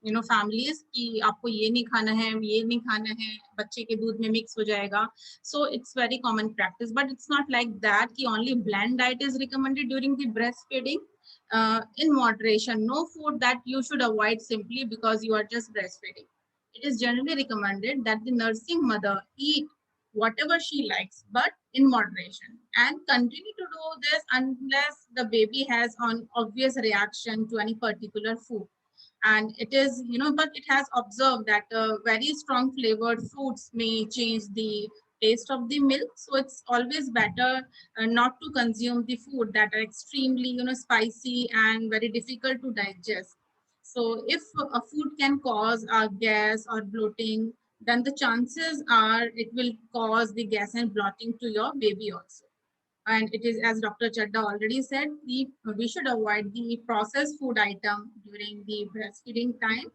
Speaker 9: families कि आपको ये नहीं खाना है, ये नहीं खाना है, बच्चे के दूध में मिक्स हो जाएगा. So it's very common practice, but it's not like that कि only blend diet is recommended during the breastfeeding. In moderation, no food that you should avoid simply because you are just breastfeeding. It is generally recommended that the nursing mother eat whatever she likes, but in moderation, and continue to do this unless the baby has an obvious reaction to any particular food. And it is, but it has observed that very strong flavored foods may change the taste of the milk. So it's always better not to consume the food that are extremely, spicy and very difficult to digest. So if a food can cause gas or bloating, then the chances are it will cause the gas and bloating to your baby also. And it is, as Dr. Chadda already said, we should avoid the processed food item during the breastfeeding time.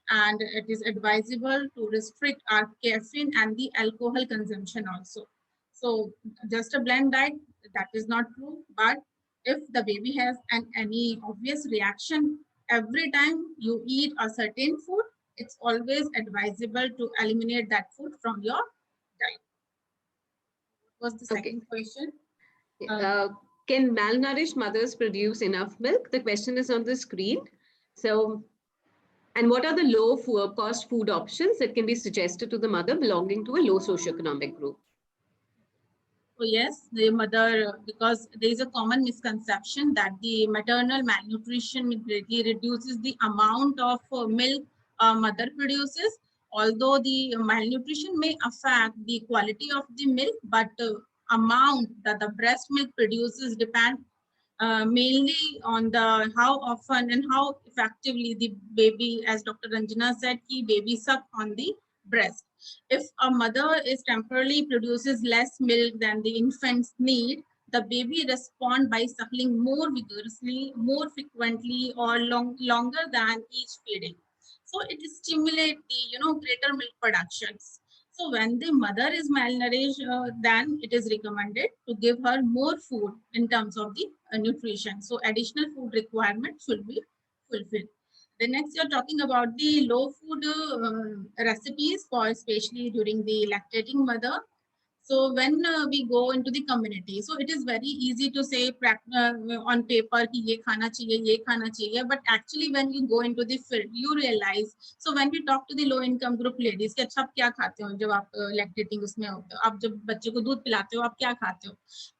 Speaker 9: And it is advisable to restrict our caffeine and the alcohol consumption also. So just a blend diet, that is not true. But if the baby has any obvious reaction every time you eat a certain food, it's always advisable to eliminate that food from your diet. What was the second question?
Speaker 5: Can malnourished mothers produce enough milk? The question is on the screen. So, and what are the low cost food options that can be suggested to the mother belonging to a low socioeconomic group?
Speaker 9: So yes, the mother, because there is a common misconception that the maternal malnutrition greatly reduces the amount of milk a mother produces. Although the malnutrition may affect the quality of the milk, but amount that the breast milk produces depend mainly on the how often and how effectively the baby, as Dr. Ranjana said, ki baby suck on the breast. If a mother is temporarily produces less milk than the infants need, the baby respond by suckling more vigorously, more frequently, or longer than each feeding. So it stimulates the greater milk productions. So when the mother is malnourished, then it is recommended to give her more food in terms of the nutrition. So additional food requirements should be fulfilled. The next, you're talking about the low food recipes for especially during the lactating mother. So when we go into the community, so it is very easy to say on paper कि ये खाना चाहिए, but actually when you go into the field, you realize. So when we talk to the low income group ladies, कि अच्छा आप क्या खाते हो जब आप lactating उसमें होते हो, आप जब बच्चे को दूध पिलाते हो, आप क्या खाते हो?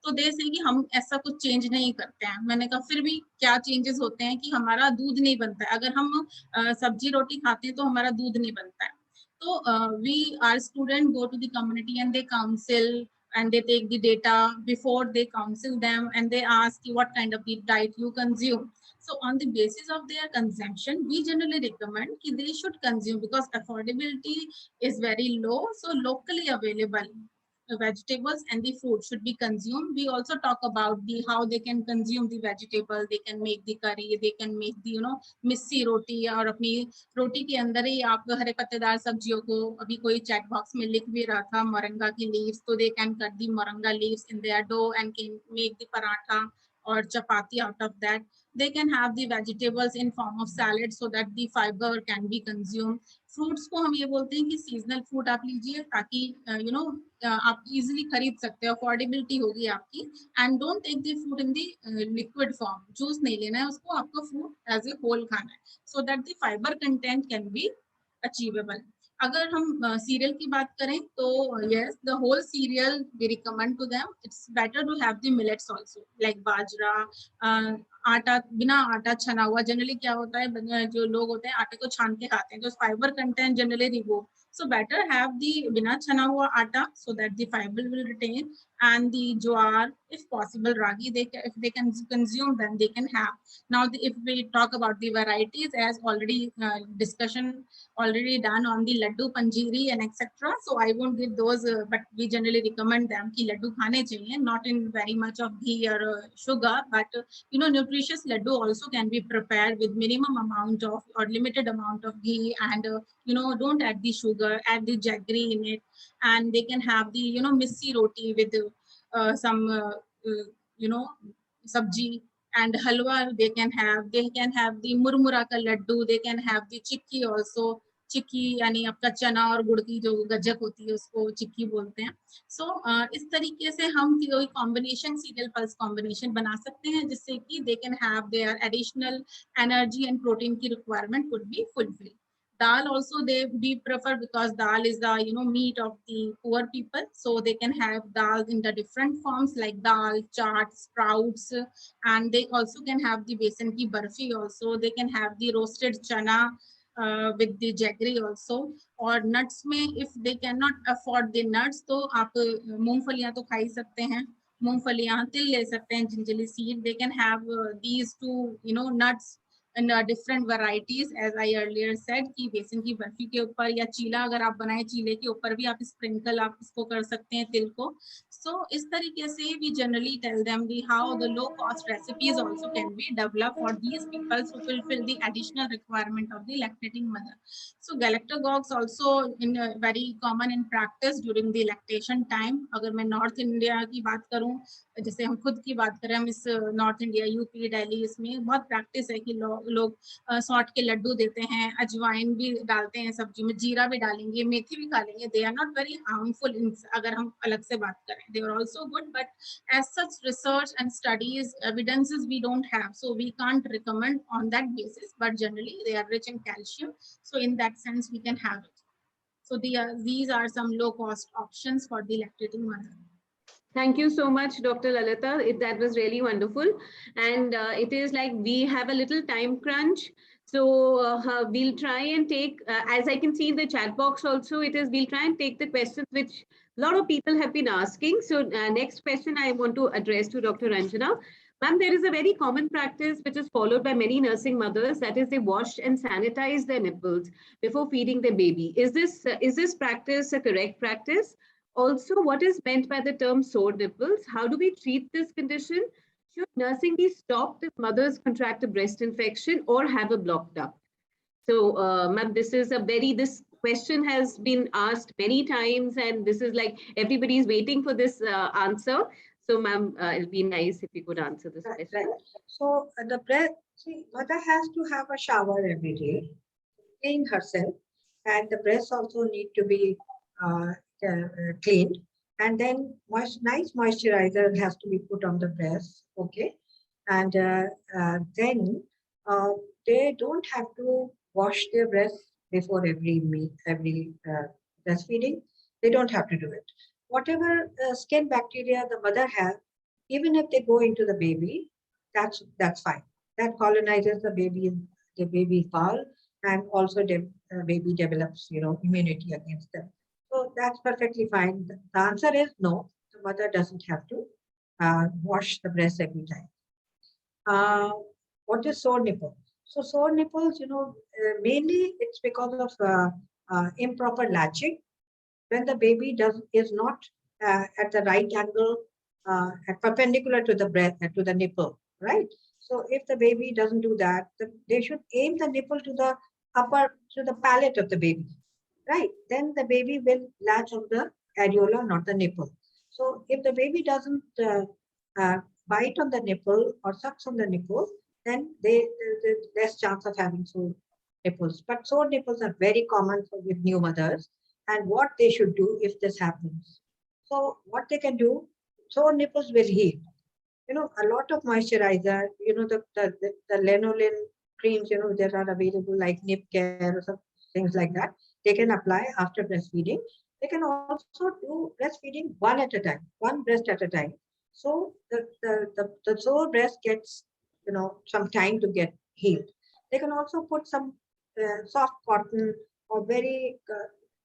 Speaker 9: तो दे से कि हम ऐसा कुछ चेंज नहीं करते हैं. मैंने कहा फिर भी क्या चेंजेस होते हैं कि हमारा दूध नहीं बनता है. अगर हम सब्जी रोटी खाते हैं तो हमारा दूध नहीं बनता है. So our students go to the community and they counsel and they take the data before they counsel them and they ask you what kind of the diet you consume. So on the basis of their consumption, we generally recommend that they should consume because affordability is very low. So locally available vegetables and the food should be consumed. We also talk about the how they can consume the vegetable, they can make the curry, they can make the मिस्सी रोटी और अपनी रोटी के अंदर ही आप हरे पत्तेदार सब्जियों को अभी कोई चैट बॉक्स में लिख भी रहा था मोरिंगा की लीव्स तो they can cut the moringa leaves in their dough and can make the paratha or chapati out of that. They can have the vegetables in form of salad so that the fiber can be consumed. Fruits को हम ये बोलते हैं कि seasonal fruit आप लीजिए ताकि आप इजीली खरीद सकते हो, अफोर्डेबिलिटी होगी आपकी. And don't take the fruit in the liquid form, juice नहीं लेना है उसको, आपको फ्रूट एज ए होल खाना है so that the fibre content can be achievable. अगर हम सीरियल की बात करें तो yes the whole cereal we recommend to them. It's better to have the millets also like bajra, atta, बिना आटा छना हुआ. जनरली क्या होता है जो लोग होते हैं आटे को छान के खाते हैं तो fibre content generally remove. So better have the bina chana hua atta so that the fiber will retain, and the jowar, if possible, ragi. If they can consume, then they can have. Now, if we talk about the varieties, as already discussion already done on the laddu, panjiri, and etc. So I won't give those, but we generally recommend them ki laddu khane chahiye, not in very much of ghee or sugar, but nutritious laddu also can be prepared with minimum amount of or limited amount of ghee and don't add the sugar, add the jaggery in it, and they can have the missi roti with some sabji And halwa they can have the murmura ka laddu, they can have the chikki also. चिक्की यानी आपका चना और गुड़ की जो गज्जक होती है उसको चिक्की बोलते हैं. सो इस तरीके से हम कोई कॉम्बिनेशन सीरियल पल्स कॉम्बिनेशन बना सकते हैं जिससे कि they can have their additional energy and protein की requirement could be fulfilled. Dal also we prefer because dal is the meat of the poor people, so they can have dal in the different forms like dal, chaat, sprouts, and they also can have the besan ki barfi also. They can have the roasted chana with the jaggery also, or nuts में if they cannot afford the nuts तो आप मूंगफलियां तो खा ही सकते हैं. मूंगफलियां, तिल ले सकते हैं, gingerly seed. They can have these two nuts and different varieties as I earlier said कि बेसन की बर्फी के ऊपर या चीला अगर आप बनाए चीले के ऊपर भी आप स्प्रिंकल आप इसको कर सकते हैं तिल को. So इस तरीके से we generally tell them how the low cost recipes also can be developed for these people to fulfill the additional requirement of the lactating mother. So galactogogues also in very common in practice during the lactation time. अगर मैं North India की बात करूं, जैसे हम खुद की बात करें, हम इस North India, UP, Delhi इसमें बहुत practice है कि लोग सौंठ के लड्डू देते हैं, अजवाइन भी डालते हैं सब्जी में, जीरा भी डालेंगे, मेथी भी खा लेंगे. They are not very harmful अगर हम अलग से बात करें. They are also good, but as such research and studies, evidences we don't have, so we can't recommend on that basis. But generally they are rich in calcium, so in that sense we can have it. So these are some low-cost options for the lactating mother.
Speaker 5: Thank you so much, Dr. Lalita. That was really wonderful. And it is like we have a little time crunch. So we'll try and take, as I can see in the chat box also, we'll try and take the questions which a lot of people have been asking. So next question I want to address to Dr. Ranjana. Ma'am, there is a very common practice which is followed by many nursing mothers, that is they wash and sanitize their nipples before feeding their baby. Is this practice a correct practice? Also, what is meant by the term sore nipples? How do we treat this condition? Should nursing be stopped if mothers contract a breast infection or have a blocked duct? So, ma'am, this question has been asked many times, and this is like everybody is waiting for this answer. So, ma'am, it'll be nice if you could answer this question.
Speaker 8: Right. So, the breast, see, mother has to have a shower every day, clean herself, and the breasts also need to be cleaned, and then nice moisturizer has to be put on the breast, okay, and then they don't have to wash their breasts before every breastfeeding. They don't have to do it. Whatever skin bacteria the mother has, even if they go into the baby, that's fine. That colonizes the baby bowel, and also the baby develops immunity against them. So that's perfectly fine. The answer is no. The mother doesn't have to wash the breast every time. What is sore nipple? So sore nipples, mainly it's because of improper latching. When the baby is not at the right angle, perpendicular to the breast, to the nipple, right? So if the baby doesn't do that, they should aim the nipple to the palate of the baby. Right, then the baby will latch on the areola, not the nipple. So if the baby doesn't bite on the nipple or sucks on the nipple, then there's less chance of having sore nipples. But sore nipples are very common with new mothers, and what they should do if this happens. So what they can do, sore nipples will heal. A lot of moisturizer, the lanolin creams, that are available like Nip Care or some things like that. They can apply after breastfeeding. They can also do breastfeeding one breast at a time. So the sore breast gets, some time to get healed. They can also put some soft cotton or very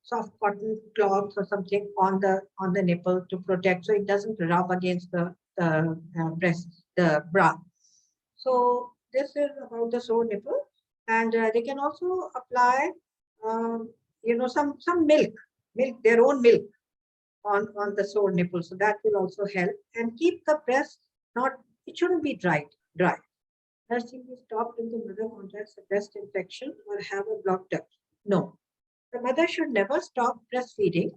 Speaker 8: soft cotton cloth or something on the nipple to protect, so it doesn't rub against the breast, the bra. So this is about the sore nipple, and they can also apply some milk, their own milk on the sore nipple. So that will also help, and keep the breast it shouldn't be dry. Nursing is stopped if the mother contracts a breast infection or have a blocked duct. No, the mother should never stop breastfeeding.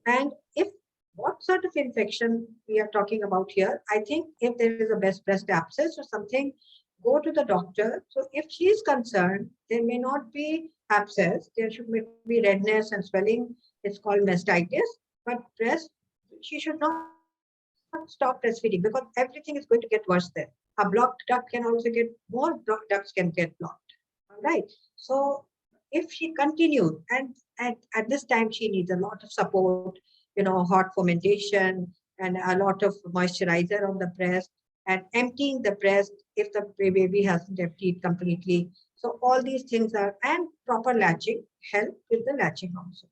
Speaker 8: And if what sort of infection we are talking about here. I think if there is a breast abscess or something, go to the doctor. So if she is concerned, there may not be abscess. There should be redness and swelling. It's called mastitis. But she should not stop breastfeeding because everything is going to get worse there. A blocked duct can also get, more ducts can get blocked. All right. So if she continues, and at this time she needs a lot of support, hot fomentation and a lot of moisturizer on the breast and emptying the breast if the baby hasn't emptied completely. So all these things are, and proper latching help with the latching also.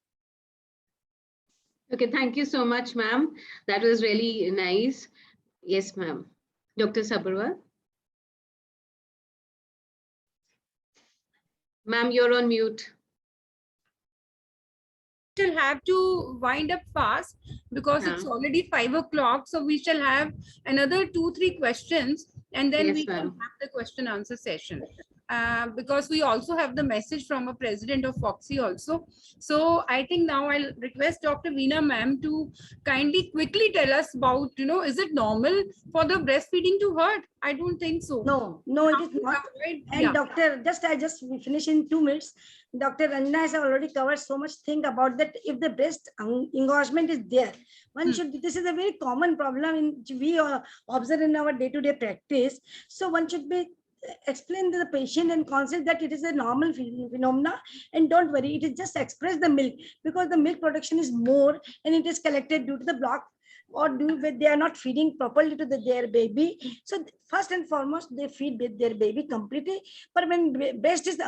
Speaker 5: Okay, thank you so much, ma'am. That was really nice. Yes, ma'am. Dr. Sabharwal. Ma'am, you're on mute.
Speaker 2: Shall have to wind up fast because it's already 5 o'clock. So we shall have another 2-3 questions and then we can have the question answer session. Because we also have the message from a president of Foxy also. So I think now I'll request Dr. Veena ma'am to kindly quickly tell us about, is it normal for the breastfeeding to hurt? I don't think so.
Speaker 7: No, it is not. And
Speaker 2: yeah.
Speaker 7: Doctor, I just finish in 2 minutes. Dr. Ranjana has already covered so much thing about that. If the breast engorgement is there, one should, this is a very common problem we observe in our day-to-day practice. So one should be explain to the patient and consider that it is a normal phenomena and don't worry, it is just express the milk because the milk production is more and it is collected due to the block or they are not feeding properly to their baby. So first and foremost, they feed their baby completely. But when breast is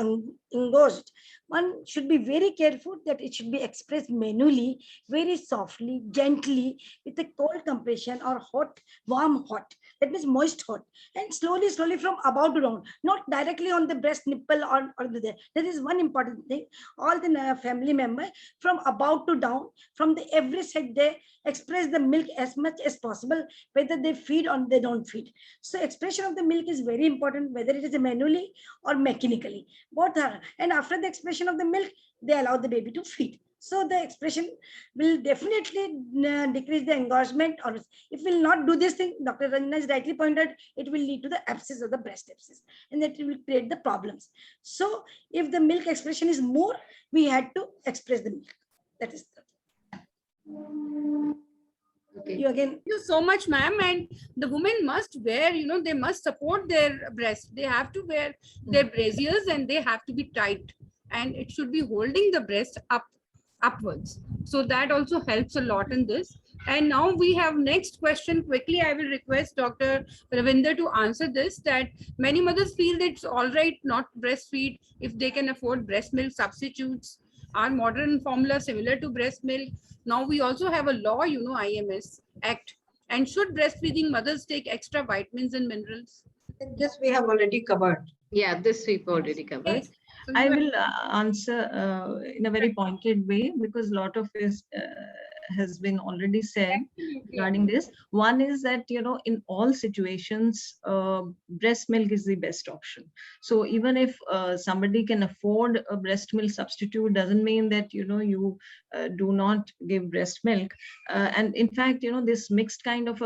Speaker 7: engorged, one should be very careful that it should be expressed manually, very softly, gently, with a cold compression or hot, warm hot. That means moist hot, and slowly from above to down, not directly on the breast nipple or there. That is one important thing. All the family members from above to down, from the every side, they express the milk as much as possible, whether they feed or they don't feed. So expression of the milk is very important, whether it is manually or mechanically. Both are. And after the expression of the milk, they allow the baby to feed. So the expression will definitely decrease the engorgement, or if will not do this thing, Dr. Ranjana has rightly pointed, it will lead to the abscess of the breast abscess, and that will create the problems. So if the milk expression is more, we had to express the milk. That is the
Speaker 2: Okay. Thank you so much, ma'am. And the women must wear, they must support their breast. They have to wear their braziers and they have to be tight. And it should be holding the breast upwards. So that also helps a lot in this. And now we have next question. Quickly, I will request Dr. Ravinder to answer this, that many mothers feel that it's all right not breastfeed if they can afford breast milk substitutes. Are modern formula similar to breast milk? Now we also have a law, IMS Act. And should breastfeeding mothers take extra vitamins and minerals?
Speaker 8: This we have already covered.
Speaker 5: Yeah, this we've already covered.
Speaker 2: Yes. So
Speaker 6: I will answer in a very pointed way because a lot of this has been already said regarding this. One is that, in all situations, breast milk is the best option. So even if somebody can afford a breast milk substitute, doesn't mean that, you do not give breast milk. And in fact, this mixed kind of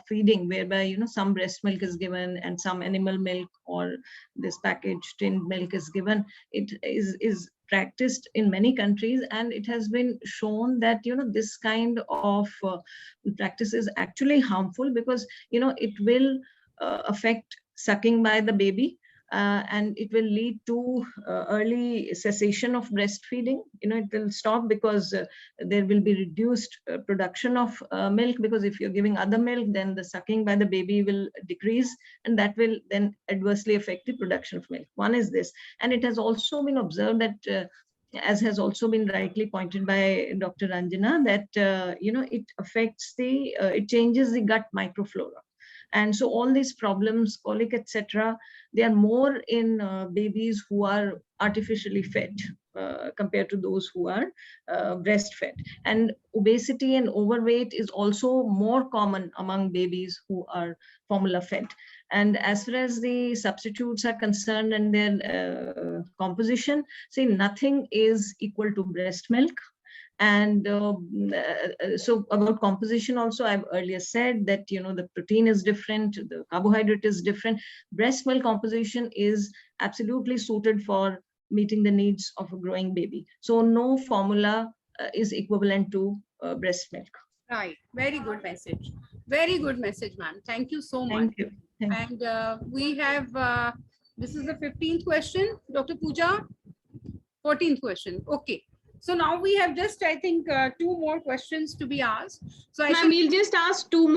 Speaker 6: feeding whereby, some breast milk is given and some animal milk or this packaged tinned milk is given, it is practiced in many countries, and it has been shown that this kind of practice is actually harmful because it will affect sucking by the baby, and it will lead to early cessation of breastfeeding. It will stop because there will be reduced production of milk, because if you're giving other milk, then the sucking by the baby will decrease, and that will then adversely affect the production of milk. One is this, and it has also been observed that as has also been rightly pointed by Dr. Ranjana, that it affects it changes the gut microflora. And so all these problems, colic, etc., they are more in babies who are artificially fed compared to those who are breastfed. And obesity and overweight is also more common among babies who are formula fed. And as far as the substitutes are concerned and their composition, see, nothing is equal to breast milk. And so about composition also, I've earlier said that, you know, the protein is different, the carbohydrate is different. Breast milk composition is absolutely suited for meeting the needs of a growing baby. So no formula is equivalent to breast milk.
Speaker 2: Right. Very good message. Very good message, ma'am. Thank you so much.
Speaker 6: Thank you. Thank you.
Speaker 2: And we have, this is the 15th question, Dr. Pooja. 14th question. Okay. So now we have just, I think, 2 more questions to be asked. So I
Speaker 5: Ma'am,
Speaker 2: should,
Speaker 5: we'll just ask 3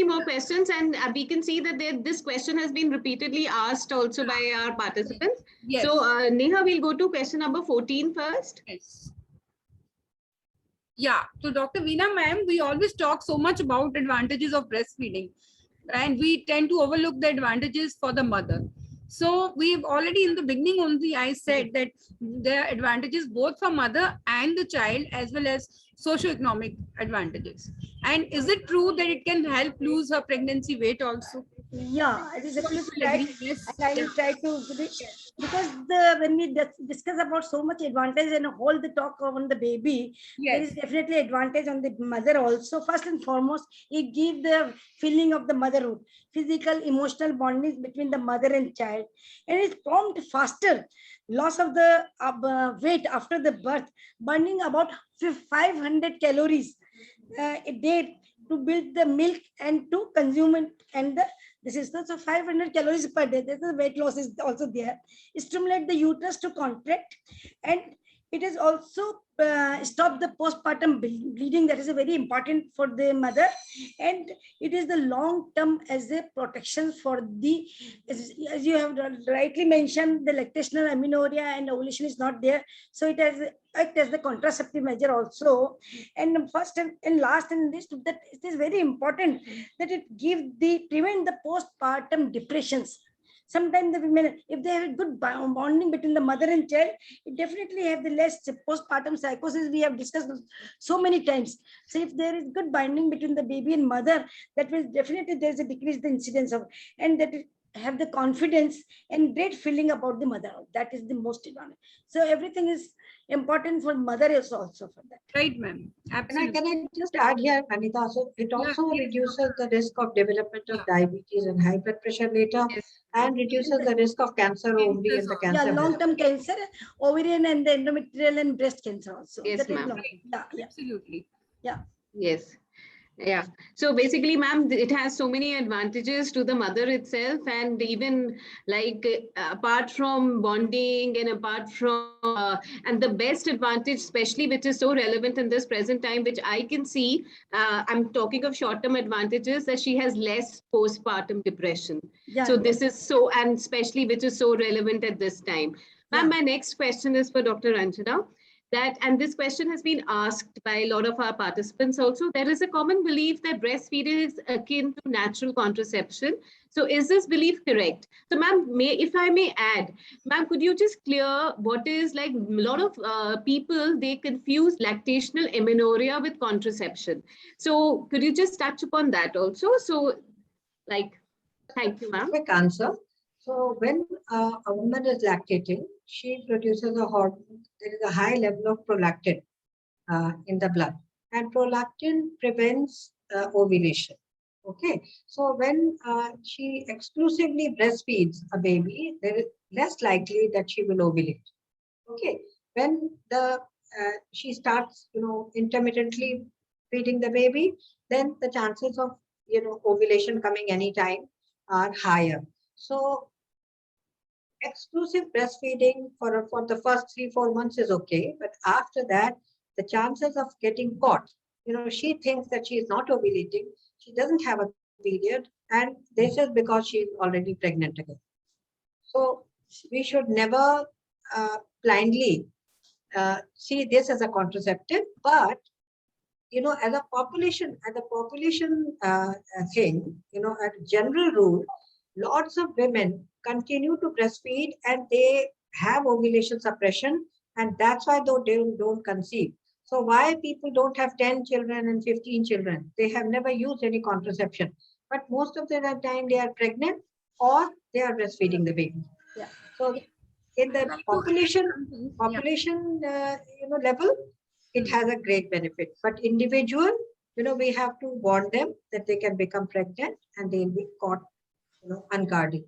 Speaker 5: more questions, and we can see that this question has been repeatedly asked also by our participants.
Speaker 2: yes.
Speaker 5: So Neha, we'll go to question number 14 first.
Speaker 2: Yes. Yeah, so Dr. Veena ma'am, we always talk so much about advantages of breastfeeding, and we tend to overlook the advantages for the mother. So we've already in the beginning only, I said that there are advantages both for mother and the child, as well as socioeconomic advantages. And is it true that it can help lose her pregnancy weight also?
Speaker 7: Yeah, it is absolutely right.
Speaker 2: Yes.
Speaker 7: And I will try to, because when we discuss about so much advantage and hold the talk on the baby, there
Speaker 2: Yes.
Speaker 7: is definitely advantage on the mother also. First and foremost, it gives the feeling of the motherhood, physical, emotional bonding between the mother and child, and it prompt faster loss of the weight after the birth, burning about 500 calories a day to build the milk and to consume it, and this is so 500 calories per day. This is weight loss is also there. Stimulate the uterus to contract, and it is also stop the postpartum bleeding. That is a very important for the mother, and it is the long term as a protection for the, as you have rightly mentioned, the lactational amenorrhea and ovulation is not there, so it has act as the contraceptive measure also. And first and last in this, that it is very important that it gives the prevent the postpartum depressions. Sometimes the women, if they have a good bonding between the mother and child, it definitely have the less postpartum psychosis. We have discussed so many times. So if there is good bonding between the baby and mother, that will definitely there's a decrease the incidence of, and that have the confidence and great feeling about the mother. That is the most important. So everything is important for mother is also for that.
Speaker 2: Right, ma'am. Absolutely.
Speaker 8: Can I just add here, Anita? So it also reduces the risk of development of diabetes and high blood pressure later, and reduces the risk of cancer ovary and the cancer.
Speaker 7: Yeah, long-term cancer, ovarian and the endometrial and breast cancer also.
Speaker 5: Yes, ma'am.
Speaker 7: Yeah.
Speaker 2: Absolutely.
Speaker 7: Yeah.
Speaker 5: Yes. Yeah. So basically, ma'am, it has so many advantages to the mother itself, and even like apart from bonding and apart from and the best advantage, especially which is so relevant in this present time, which I can see, I'm talking of short-term advantages, that she has less postpartum depression.
Speaker 7: Yeah,
Speaker 5: so this is so, and especially which is so relevant at this time. Ma'am, my next question is for Dr. Anjana. That, and this question has been asked by a lot of our participants also, there is a common belief that breastfeeding is akin to natural contraception. So is this belief correct? So ma'am, if I may add, ma'am, could you just clear what is, like, a lot of people, they confuse lactational amenorrhea with contraception. So could you just touch upon that also? So like, thank you, ma'am.
Speaker 8: Quick answer. So when a woman is lactating, she produces a hormone. There is a high level of prolactin in the blood, and prolactin prevents ovulation. Okay, so when she exclusively breastfeeds a baby, there is less likely that she will ovulate. Okay, when she starts, intermittently feeding the baby, then the chances of ovulation coming anytime are higher. So exclusive breastfeeding for the first 3-4 months is okay, but after that, the chances of getting caught, she thinks that she is not ovulating, she doesn't have a period, and this is because she is already pregnant again. So we should never blindly see this as a contraceptive, but as a population thing, as a general rule, lots of women continue to breastfeed and they have ovulation suppression, and that's why they don't conceive. So why people don't have 10 children and 15 children? They have never used any contraception, but most of the time they are pregnant or they are breastfeeding the baby.
Speaker 7: Yeah.
Speaker 8: So in the population level, it has a great benefit. But individual, we have to warn them that they can become pregnant and they'll be caught, unguarded.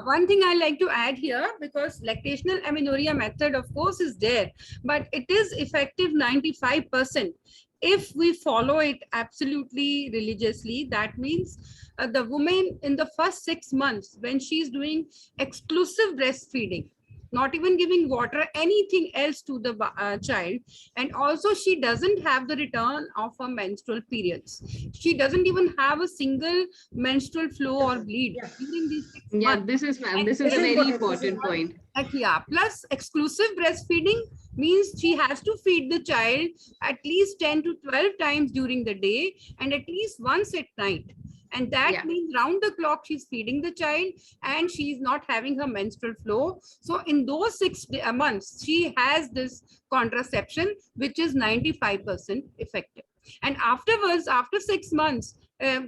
Speaker 2: One thing I like to add here, because lactational amenorrhea method, of course, is there, but it is effective 95%. If we follow it absolutely religiously, that means the woman in the first 6 months, when she's doing exclusive breastfeeding, not even giving water, anything else to the child, and also she doesn't have the return of her menstrual periods. She doesn't even have a single menstrual flow or bleed during these 6 months.
Speaker 5: Yeah, this is a very important point.
Speaker 2: Yeah, plus exclusive breastfeeding means she has to feed the child at least 10 to 12 times during the day and at least once at night. And that means round the clock she's feeding the child and she's not having her menstrual flow. So in those 6 months, she has this contraception, which is 95% effective. And afterwards, after 6 months,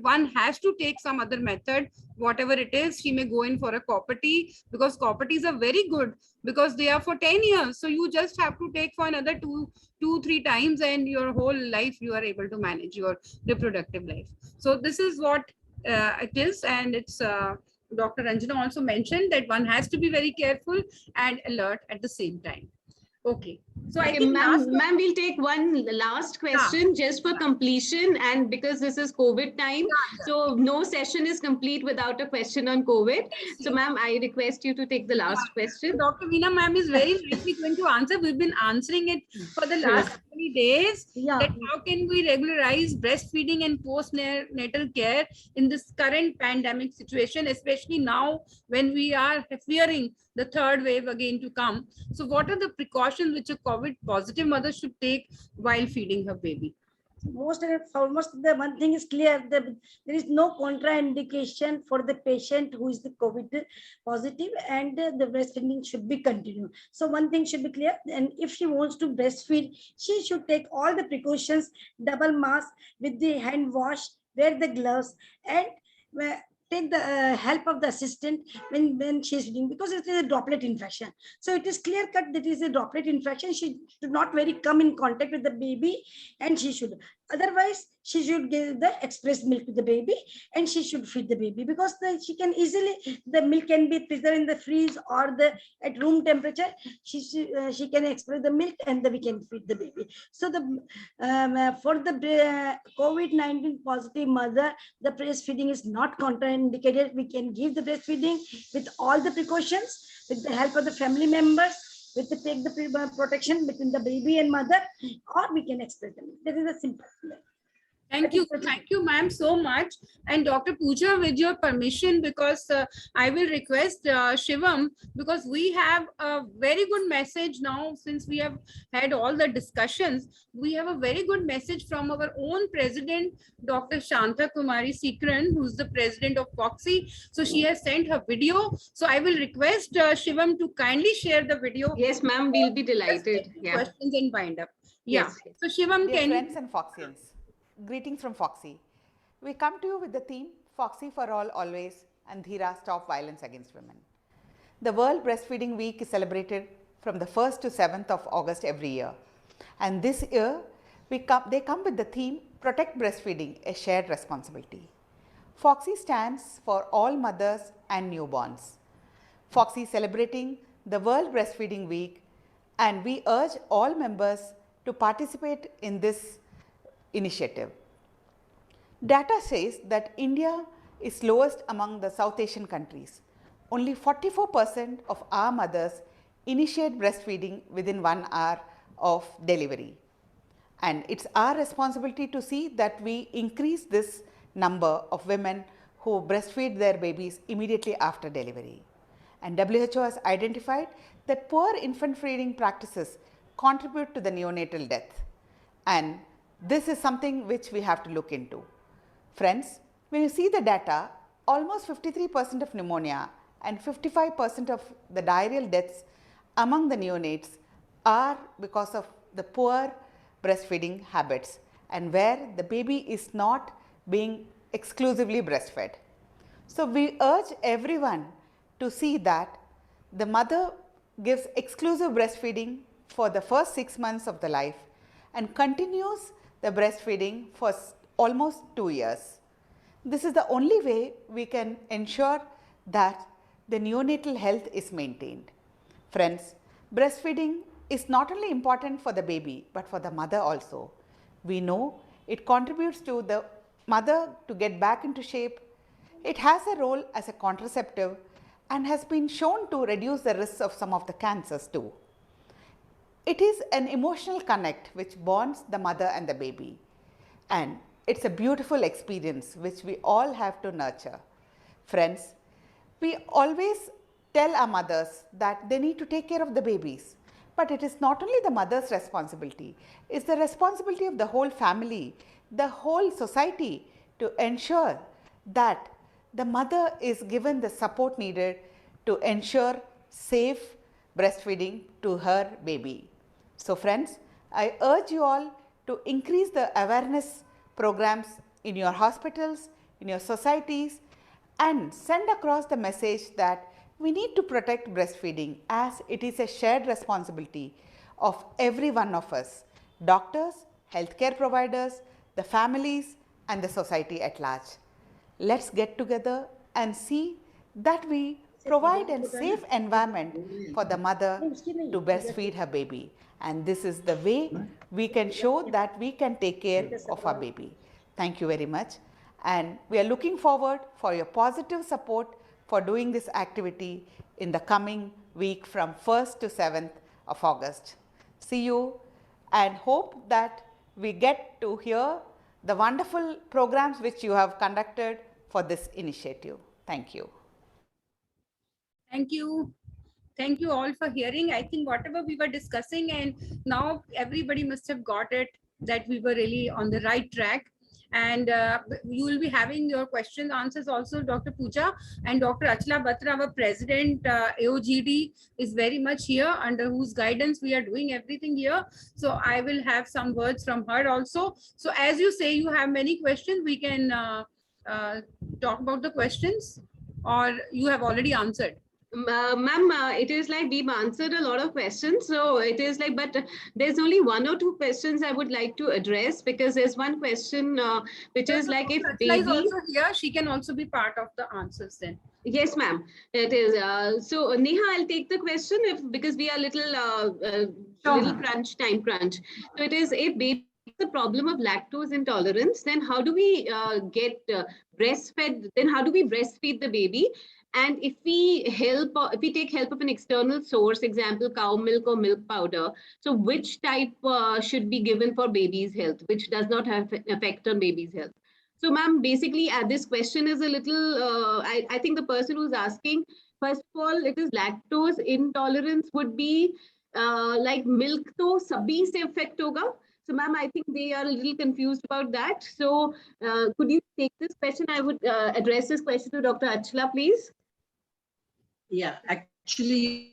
Speaker 2: one has to take some other method, whatever it is. She may go in for a COPD, because COPDs are very good because they are for 10 years. So you just have to take for another 2-3 times, and your whole life you are able to manage your reproductive life. So this is what it is. And it's Dr. Ranjana also mentioned that one has to be very careful and alert at the same time. Okay. So I think
Speaker 5: ma'am, we'll take one last question just for completion, and because this is COVID time, so no session is complete without a question on COVID. So ma'am, I request you to take the last question.
Speaker 2: Dr. Veena ma'am is very briefly going to answer. We've been answering it for the last 20 days. That how can we regularize breastfeeding and postnatal care in this current pandemic situation, especially now when we are fearing the third wave again to come. So what are the precautions which a COVID positive mother should take while feeding her baby?
Speaker 7: Almost the one thing is clear, that there is no contraindication for the patient who is the COVID positive, and the breastfeeding should be continued. So one thing should be clear, and if she wants to breastfeed, she should take all the precautions, double mask with the hand wash, wear the gloves, and take the help of the assistant when she's feeding, because it is a droplet infection. So it is clear cut that it is a droplet infection. She should not come in contact with the baby, and she should, otherwise she should give the express milk to the baby, and she should feed the baby, because she can easily, the milk can be preserved in the freeze or at room temperature. She can express the milk, and we can feed the baby. So for the COVID-19 positive mother, the breastfeeding is not contraindicated. We can give the breastfeeding with all the precautions, with the help of the family members, with take the protection between the baby and mother, or we can express them. That is a simple.
Speaker 2: Thank you, ma'am, so much. And Dr. Pooja, with your permission, because I will request Shivam, because we have a very good message now, since we have had all the discussions. We have a very good message from our own president, Dr. Shanta Kumari Sikran, who's the president of FOXI. So she has sent her video. So I will request Shivam to kindly share the video.
Speaker 5: Yes, ma'am, we'll be delighted.
Speaker 2: Questions and bind up. Yeah. Yes. So Shivam,
Speaker 10: Dear friends and Foxians, greetings from FOXI. We come to you with the theme FOXI for all always and Dheera Stop Violence Against Women. The World Breastfeeding Week is celebrated from the 1st to 7th of August every year. And this year, they come with the theme Protect Breastfeeding, a Shared Responsibility. FOXI stands for All Mothers and Newborns. FOXI is celebrating the World Breastfeeding Week, and we urge all members to participate in this initiative. Data says that India is lowest among the South Asian countries. Only 44% of our mothers initiate breastfeeding within 1 hour of delivery. And it's our responsibility to see that we increase this number of women who breastfeed their babies immediately after delivery. And WHO has identified that poor infant feeding practices contribute to the neonatal death. And this is something which we have to look into. Friends, when you see the data, almost 53% of pneumonia and 55% of the diarrheal deaths among the neonates are because of the poor breastfeeding habits, and where the baby is not being exclusively breastfed. So we urge everyone to see that the mother gives exclusive breastfeeding for the first 6 months of the life, and continues the breastfeeding for almost 2 years. This is the only way we can ensure that the neonatal health is maintained. Friends, breastfeeding is not only important for the baby but for the mother also. We know it contributes to the mother to get back into shape. It has a role as a contraceptive and has been shown to reduce the risks of some of the cancers too. It is an emotional connect which bonds the mother and the baby, and it's a beautiful experience which we all have to nurture. Friends, we always tell our mothers that they need to take care of the babies, but it is not only the mother's responsibility, it's the responsibility of the whole family, the whole society to ensure that the mother is given the support needed to ensure safe breastfeeding to her baby. So friends, I urge you all to increase the awareness programs in your hospitals, in your societies, and send across the message that we need to protect breastfeeding as it is a shared responsibility of every one of us, doctors, healthcare providers, the families, and the society at large. Let's get together and see that we provide a safe environment for the mother to breastfeed her baby. And this is the way we can show that we can take care of our baby. Thank you very much. And we are looking forward for your positive support for doing this activity in the coming week from 1st to 7th of August. See you and hope that we get to hear the wonderful programs which you have conducted for this initiative. Thank you.
Speaker 2: Thank you. Thank you all for hearing. I think whatever we were discussing, and now everybody must have got it, that we were really on the right track. And you will be having your question answers also, Dr. Pooja, and Dr. Achla Batra, our president, AOGD, is very much here, under whose guidance we are doing everything here. So I will have some words from her also. So as you say, you have many questions, we can talk about the questions, or you have already answered.
Speaker 5: Ma'am, it is like we've answered a lot of questions. So it is like, but there's only 1 or 2 questions I would like to address, because there's one question which is like, if baby
Speaker 2: is also here, she can also be part of the answers then.
Speaker 5: Yes, ma'am, it is. So Neha, I'll take the question because we are little time crunch. So it is, if baby the problem of lactose intolerance, then how do we get breastfed? Then how do we breastfeed the baby? And if we take help of an external source, example, cow milk or milk powder, so which type should be given for baby's health, which does not have an effect on baby's health? So ma'am, basically this question is a little, I think the person who's asking, first of all, it is lactose intolerance would be like milk to sabhi se affect hoga. So ma'am, I think they are a little confused about that. So could you take this question? I would address this question to Dr. Achla, please.
Speaker 3: Yeah, actually,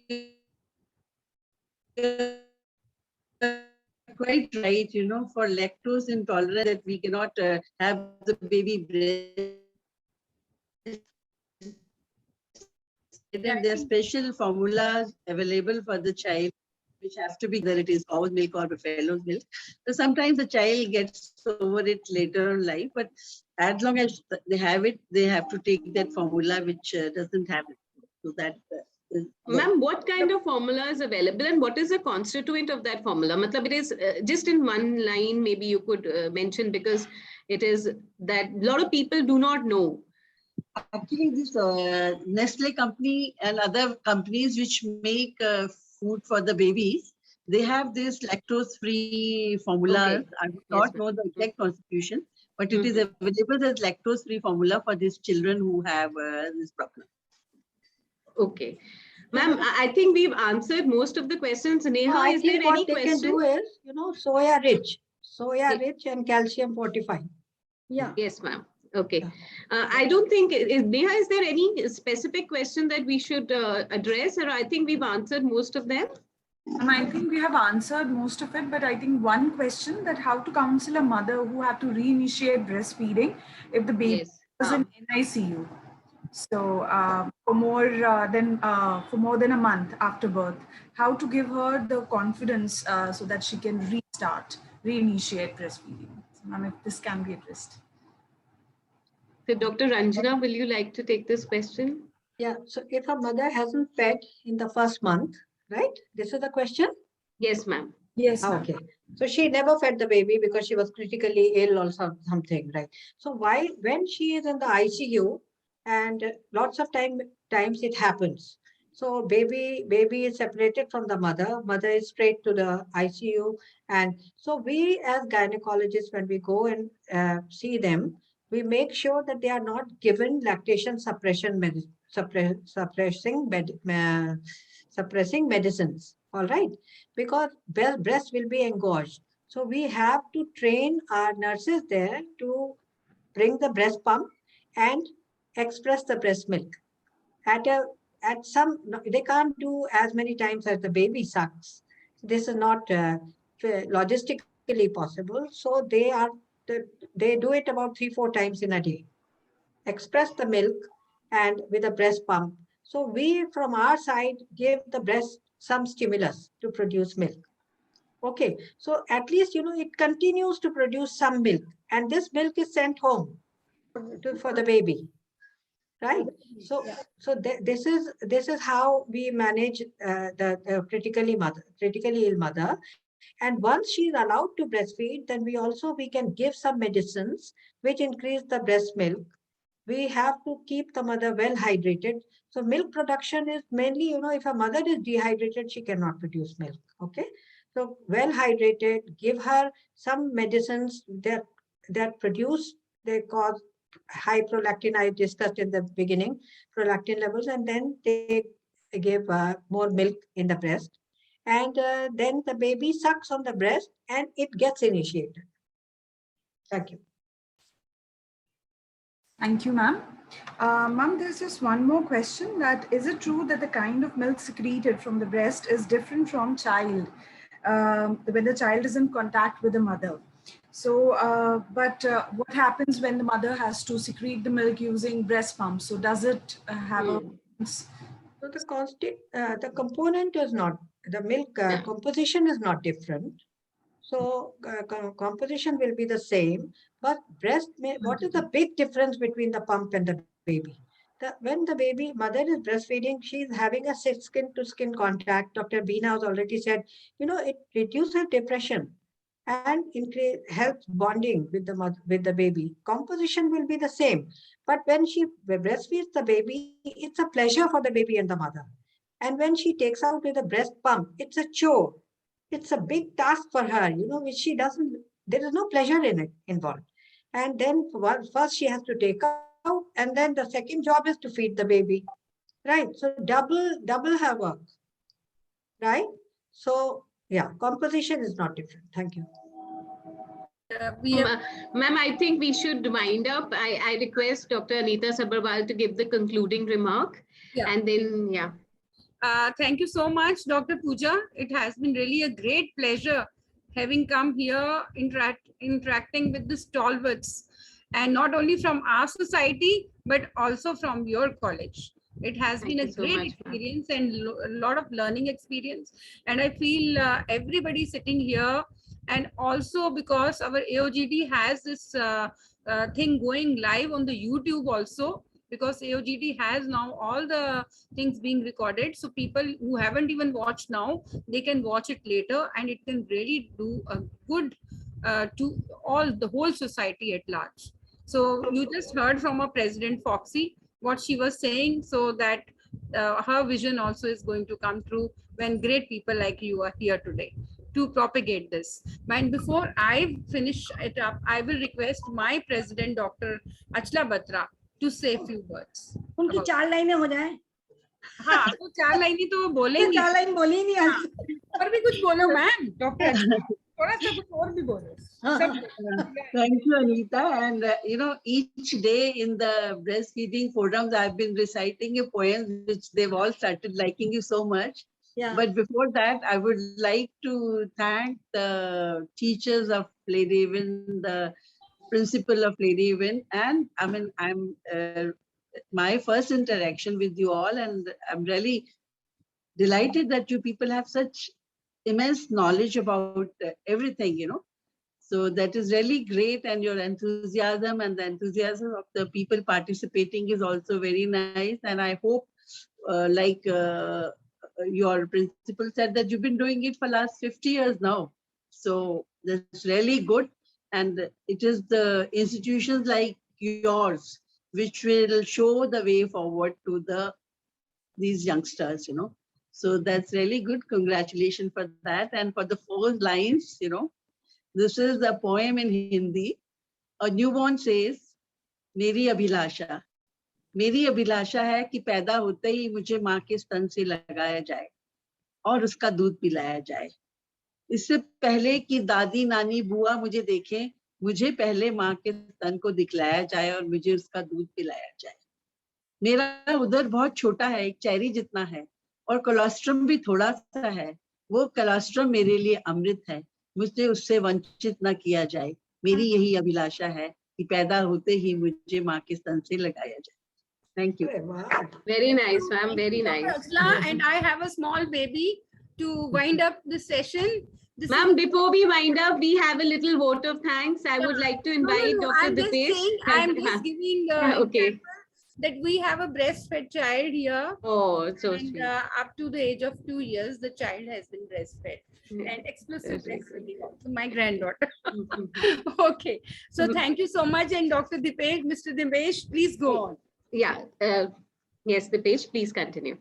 Speaker 3: quite right, for lactose intolerance, that we cannot have the baby breast. And there are special formulas available for the child, which have to be, whether it is cow's milk or buffalo's milk. So sometimes the child gets over it later in life, but as long as they have it, they have to take that formula which doesn't have it. So that
Speaker 5: ma'am, what kind of formula is available and what is the constituent of that formula? Matlab, it is just in one line, maybe you could mention, because it is that a lot of people do not know.
Speaker 3: Actually, this Nestle company and other companies which make food for the babies, they have this lactose-free formula. Okay. I do not know the exact constitution, but it is available as lactose-free formula for these children who have this problem.
Speaker 5: Okay. Ma'am, I think we've answered most of the questions. Neha, is there any question?
Speaker 8: What they can do is, soya rich and calcium fortified.
Speaker 5: Yeah. Yes, ma'am. Okay. I don't think, Neha, is there any specific question that we should address? Or I think we've answered most of them.
Speaker 1: I think we have answered most of it, but I think one question, that how to counsel a mother who have to reinitiate breastfeeding if the baby is in NICU. So for more than a month after birth, how to give her the confidence so that she can restart reinitiate breastfeeding. So, ma'am, if this can be addressed.
Speaker 5: So Dr. Ranjana, will you like to take this question?
Speaker 8: Yeah, so if a mother hasn't fed in the first month, right? This is the question?
Speaker 5: Yes, ma'am.
Speaker 1: Yes, ma'am.
Speaker 8: Okay. So she never fed the baby because she was critically ill or something, right? So when she is in the ICU, and lots of times it happens. So baby is separated from the mother is straight to the ICU. And so we as gynecologists, when we go and see them, we make sure that they are not given lactation suppressing medicines. All right, because breast will be engorged. So we have to train our nurses there to bring the breast pump and express the breast milk. They can't do as many times as the baby sucks. This is not logistically possible. So they do it about 3-4 times in a day. Express the milk and with a breast pump. So we from our side give the breast some stimulus to produce milk. Okay, so at least it continues to produce some milk, and this milk is sent home for the baby, right? So this is how we manage the critically ill mother. And once she is allowed to breastfeed, then we can give some medicines which increase the breast milk. We have to keep the mother well hydrated. So milk production is mainly, if a mother is dehydrated, she cannot produce milk. Okay. So well hydrated, give her some medicines that they cause high prolactin. I discussed in the beginning, prolactin levels, and then they give more milk in the breast. And then the baby sucks on the breast and it gets initiated. Thank you.
Speaker 1: Thank you, ma'am. Ma'am, there's just one more question. That is it true that the kind of milk secreted from the breast is different from child when the child is in contact with the mother? So, what happens when the mother has to secrete the milk using breast pump? So does it have a...
Speaker 8: So the component is not, the milk composition is not different. So composition will be the same, but what is the big difference between the pump and the baby? When the mother is breastfeeding, she's having a skin to skin contact. Dr. Beena has already said, it reduces depression and helps bonding with the baby. Composition will be the same, but when she breastfeeds the baby, it's a pleasure for the baby and the mother. And when she takes out with a breast pump, it's a chore. It's a big task for her, which she doesn't, there is no pleasure in it involved. And then first she has to take out, and then the second job is to feed the baby, right? So double her work, right? So yeah, composition is not different. Thank you.
Speaker 5: Ma'am, I think we should wind up. I request Dr. Anita Sabharwal to give the concluding remark. Yeah. And then, yeah.
Speaker 2: Thank you so much, Dr. Pooja. It has been really a great pleasure having come here, interacting with the stalwarts, and not only from our society, but also from your college. It has been a great experience and a lot of learning experience. And I feel everybody sitting here, and also because our AOGD has this thing going live on the YouTube also, because AOGD has now all the things being recorded. So people who haven't even watched now, they can watch it later, and it can really do a good to the whole society at large. So you just heard from our President Foxy, what she was saying, so that her vision also is going to come true when great people like you are here today to propagate this. And before I finish it up, I will request my President, Dr. Achla Batra, to say a few words.
Speaker 7: उनकी 4 लाइनें हो जाए.
Speaker 2: हाँ, तो 4 लाइनें तो बोलेंगी.
Speaker 7: 4 line बोली नहीं आज.
Speaker 2: और भी कुछ बोलो मैम, डॉक्टर. थोड़ा सा कुछ और भी बोलो.
Speaker 3: Thank you, Anita. And each day in the breastfeeding forums, I've been reciting a poem which they've all started liking you so much. Yeah. But before that, I would like to thank the teachers of Lady Even, the principal of Lady Even, and I mean, I'm my first interaction with you all, and I'm really delighted that you people have such immense knowledge about everything, So that is really great, and your enthusiasm and the enthusiasm of the people participating is also very nice. And I hope, your principal said, that you've been doing it for last 50 years now. So that's really good. And it is the institutions like yours which will show the way forward to these youngsters, So that's really good. Congratulations for that. And for the 4 lines, this is a poem in Hindi. A newborn says, मेरी अभिलाषा है कि पैदा होते ही मुझे माँ के स्तन से लगाया जाए और उसका दूध पिलाया जाए. इससे पहले कि दादी नानी बुआ मुझे देखें, मुझे पहले माँ के स्तन को दिखलाया जाए और मुझे उसका दूध पिलाया जाए. मेरा उदर बहुत छोटा है, एक चेरी जितना है, और कोलेस्ट्रम भी थोड़ा सा है. वो कोलेस्ट्रम मेरे लिए अमृत है, मुझे उससे वंचित न किया जाए. मेरी यही अभिलाषा है कि पैदा होते ही मुझे माँ के स्तन से लगाया जाए. Thank you.
Speaker 5: Very nice, ma'am. Very nice.
Speaker 2: And I have a small baby to wind up the session.
Speaker 5: Ma'am, before we wind up, we have a little vote of thanks. I would like to invite Dr. Dipesh.
Speaker 2: I'm just giving
Speaker 5: okay.
Speaker 2: that we have a breastfed child here.
Speaker 5: Oh, it's so
Speaker 2: and,
Speaker 5: sweet.
Speaker 2: Up to the age of 2 years, the child has been breastfed. And exclusive breastfeeding also, my granddaughter. Okay. So thank you so much. And Dr. Dipesh, Mr. Dipesh, please go on.
Speaker 5: Yeah. Yes, Dipesh, please continue.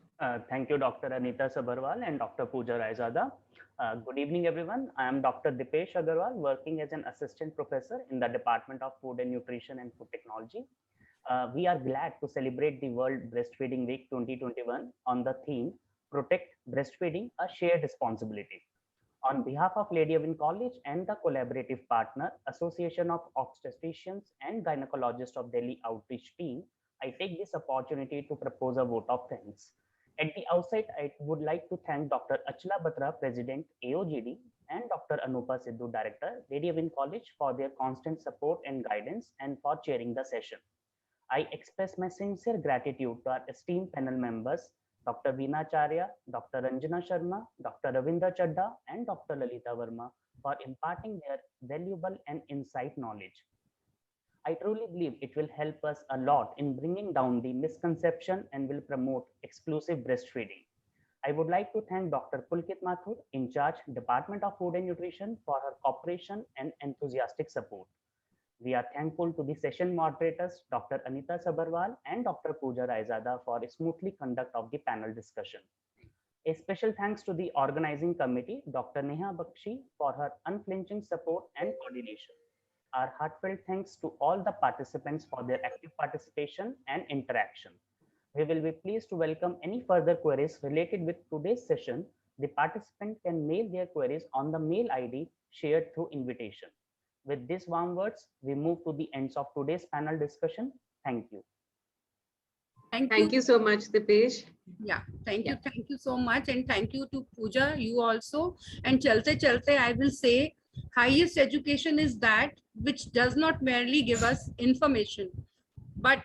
Speaker 11: Thank you, Dr. Anita Sabharwal and Dr. Pooja Raizada. Good evening, everyone. I am Dr. Dipesh Agarwal, working as an assistant professor in the Department of Food and Nutrition and Food Technology. We are glad to celebrate the World Breastfeeding Week 2021 on the theme, Protect Breastfeeding, a Shared Responsibility. On behalf of Lady Irwin College and the collaborative partner, Association of Obstetricians and Gynecologists of Delhi Outreach Team, I take this opportunity to propose a vote of thanks. At the outset, I would like to thank Dr. Achla Batra, President, AOGD, and Dr. Anupa Sidhu, Director, Lady Irwin College, for their constant support and guidance and for chairing the session. I express my sincere gratitude to our esteemed panel members, Dr. Veena Charya, Dr. Ranjana Sharma, Dr. Ravinder Chadda, and Dr. Lalita Verma for imparting their valuable and insight knowledge. I truly believe it will help us a lot in bringing down the misconception and will promote exclusive breastfeeding. I would like to thank Dr. Pulkit Mathur, in charge, Department of Food and Nutrition, for her cooperation and enthusiastic support. We are thankful to the session moderators, Dr. Anita Sabharwal and Dr. Pooja Raizada, for a smoothly conduct of the panel discussion. A special thanks to the organizing committee, Dr. Neha Bakshi, for her unflinching support and coordination. Our heartfelt thanks to all the participants for their active participation and interaction. We will be pleased to welcome any further queries related with today's session. The participant can mail their queries on the mail ID shared through invitation. With these warm words, we move to the ends of today's panel discussion. Thank you.
Speaker 5: Thank you so much, Dipesh.
Speaker 2: Yeah, thank you. Thank you so much. And thank you to Pooja, you also. And chalte chalte, I will say, highest education is that which does not merely give us information, but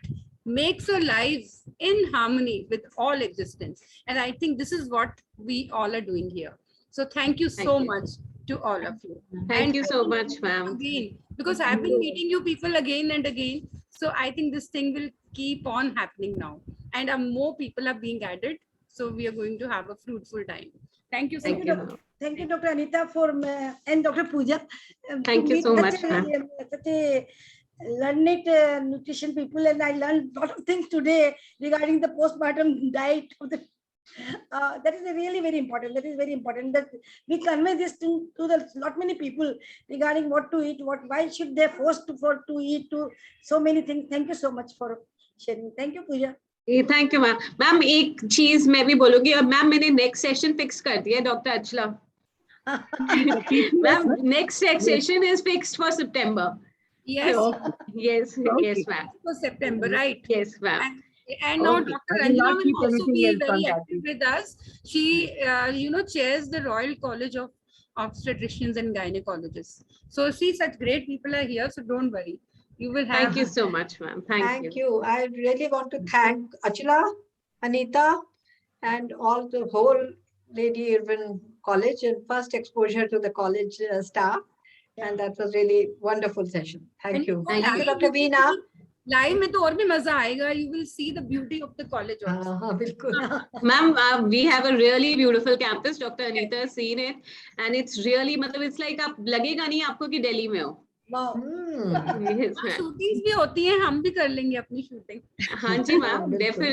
Speaker 2: makes our lives in harmony with all existence. And I think this is what we all are doing here. So thank you so much to all of you.
Speaker 5: Thank you so much, ma'am.
Speaker 2: Again, because I've been meeting you people again and again. So I think this thing will keep on happening now. And more people are being added. So we are going to have a fruitful time. Thank you so much.
Speaker 7: Thank you, Dr. Anita, and Dr. Pooja.
Speaker 5: Thank you so much, ma'am.
Speaker 7: Such a learned nutrition people, and I learned a lot of things today regarding the postpartum diet of the. That is really very important. That is very important that we convey this to the lot many people regarding what to eat, why should they force to eat to so many things. Thank you so much for sharing. Thank you, Pooja.
Speaker 5: Thank you, ma'am. Ma'am, एक चीज मैं भी बोलूंगी और ma'am मैंने next session fix कर दिया doctor Achala. Ma'am, next session is fixed for September.
Speaker 2: Yes.
Speaker 5: Yes, yes, ma'am.
Speaker 2: For September, right?
Speaker 5: Yes, ma'am.
Speaker 2: And now Dr. Ranjana will also be very active with us. She, chairs the Royal College of Obstetricians and Gynecologists. So see, such great people are here. So don't worry. You will have.
Speaker 5: Thank you so much, ma'am. Thank you.
Speaker 8: I really want to thank Achla, Anita, and all the whole Lady Irwin College and first exposure to the college staff. And that was really wonderful session. Thank you.
Speaker 2: Thank
Speaker 8: Thank you,
Speaker 2: you.
Speaker 8: Dr. Veena.
Speaker 2: Live में तो और भी मजा आएगा. You will see the beauty of the college also.
Speaker 8: हाँ, बिल्कुल.
Speaker 5: Ma'am, we have a really beautiful campus. Dr. Anita has seen it, and it's really, मतलब it's like आप लगेगा नहीं आपको कि दिल्ली में हो.
Speaker 7: Wow.
Speaker 5: Yes, ma'am.
Speaker 2: शूटिंग्स भी होती हैं, हम भी कर लेंगे अपनी शूटिंग.
Speaker 5: हाँ जी मैम, definitely.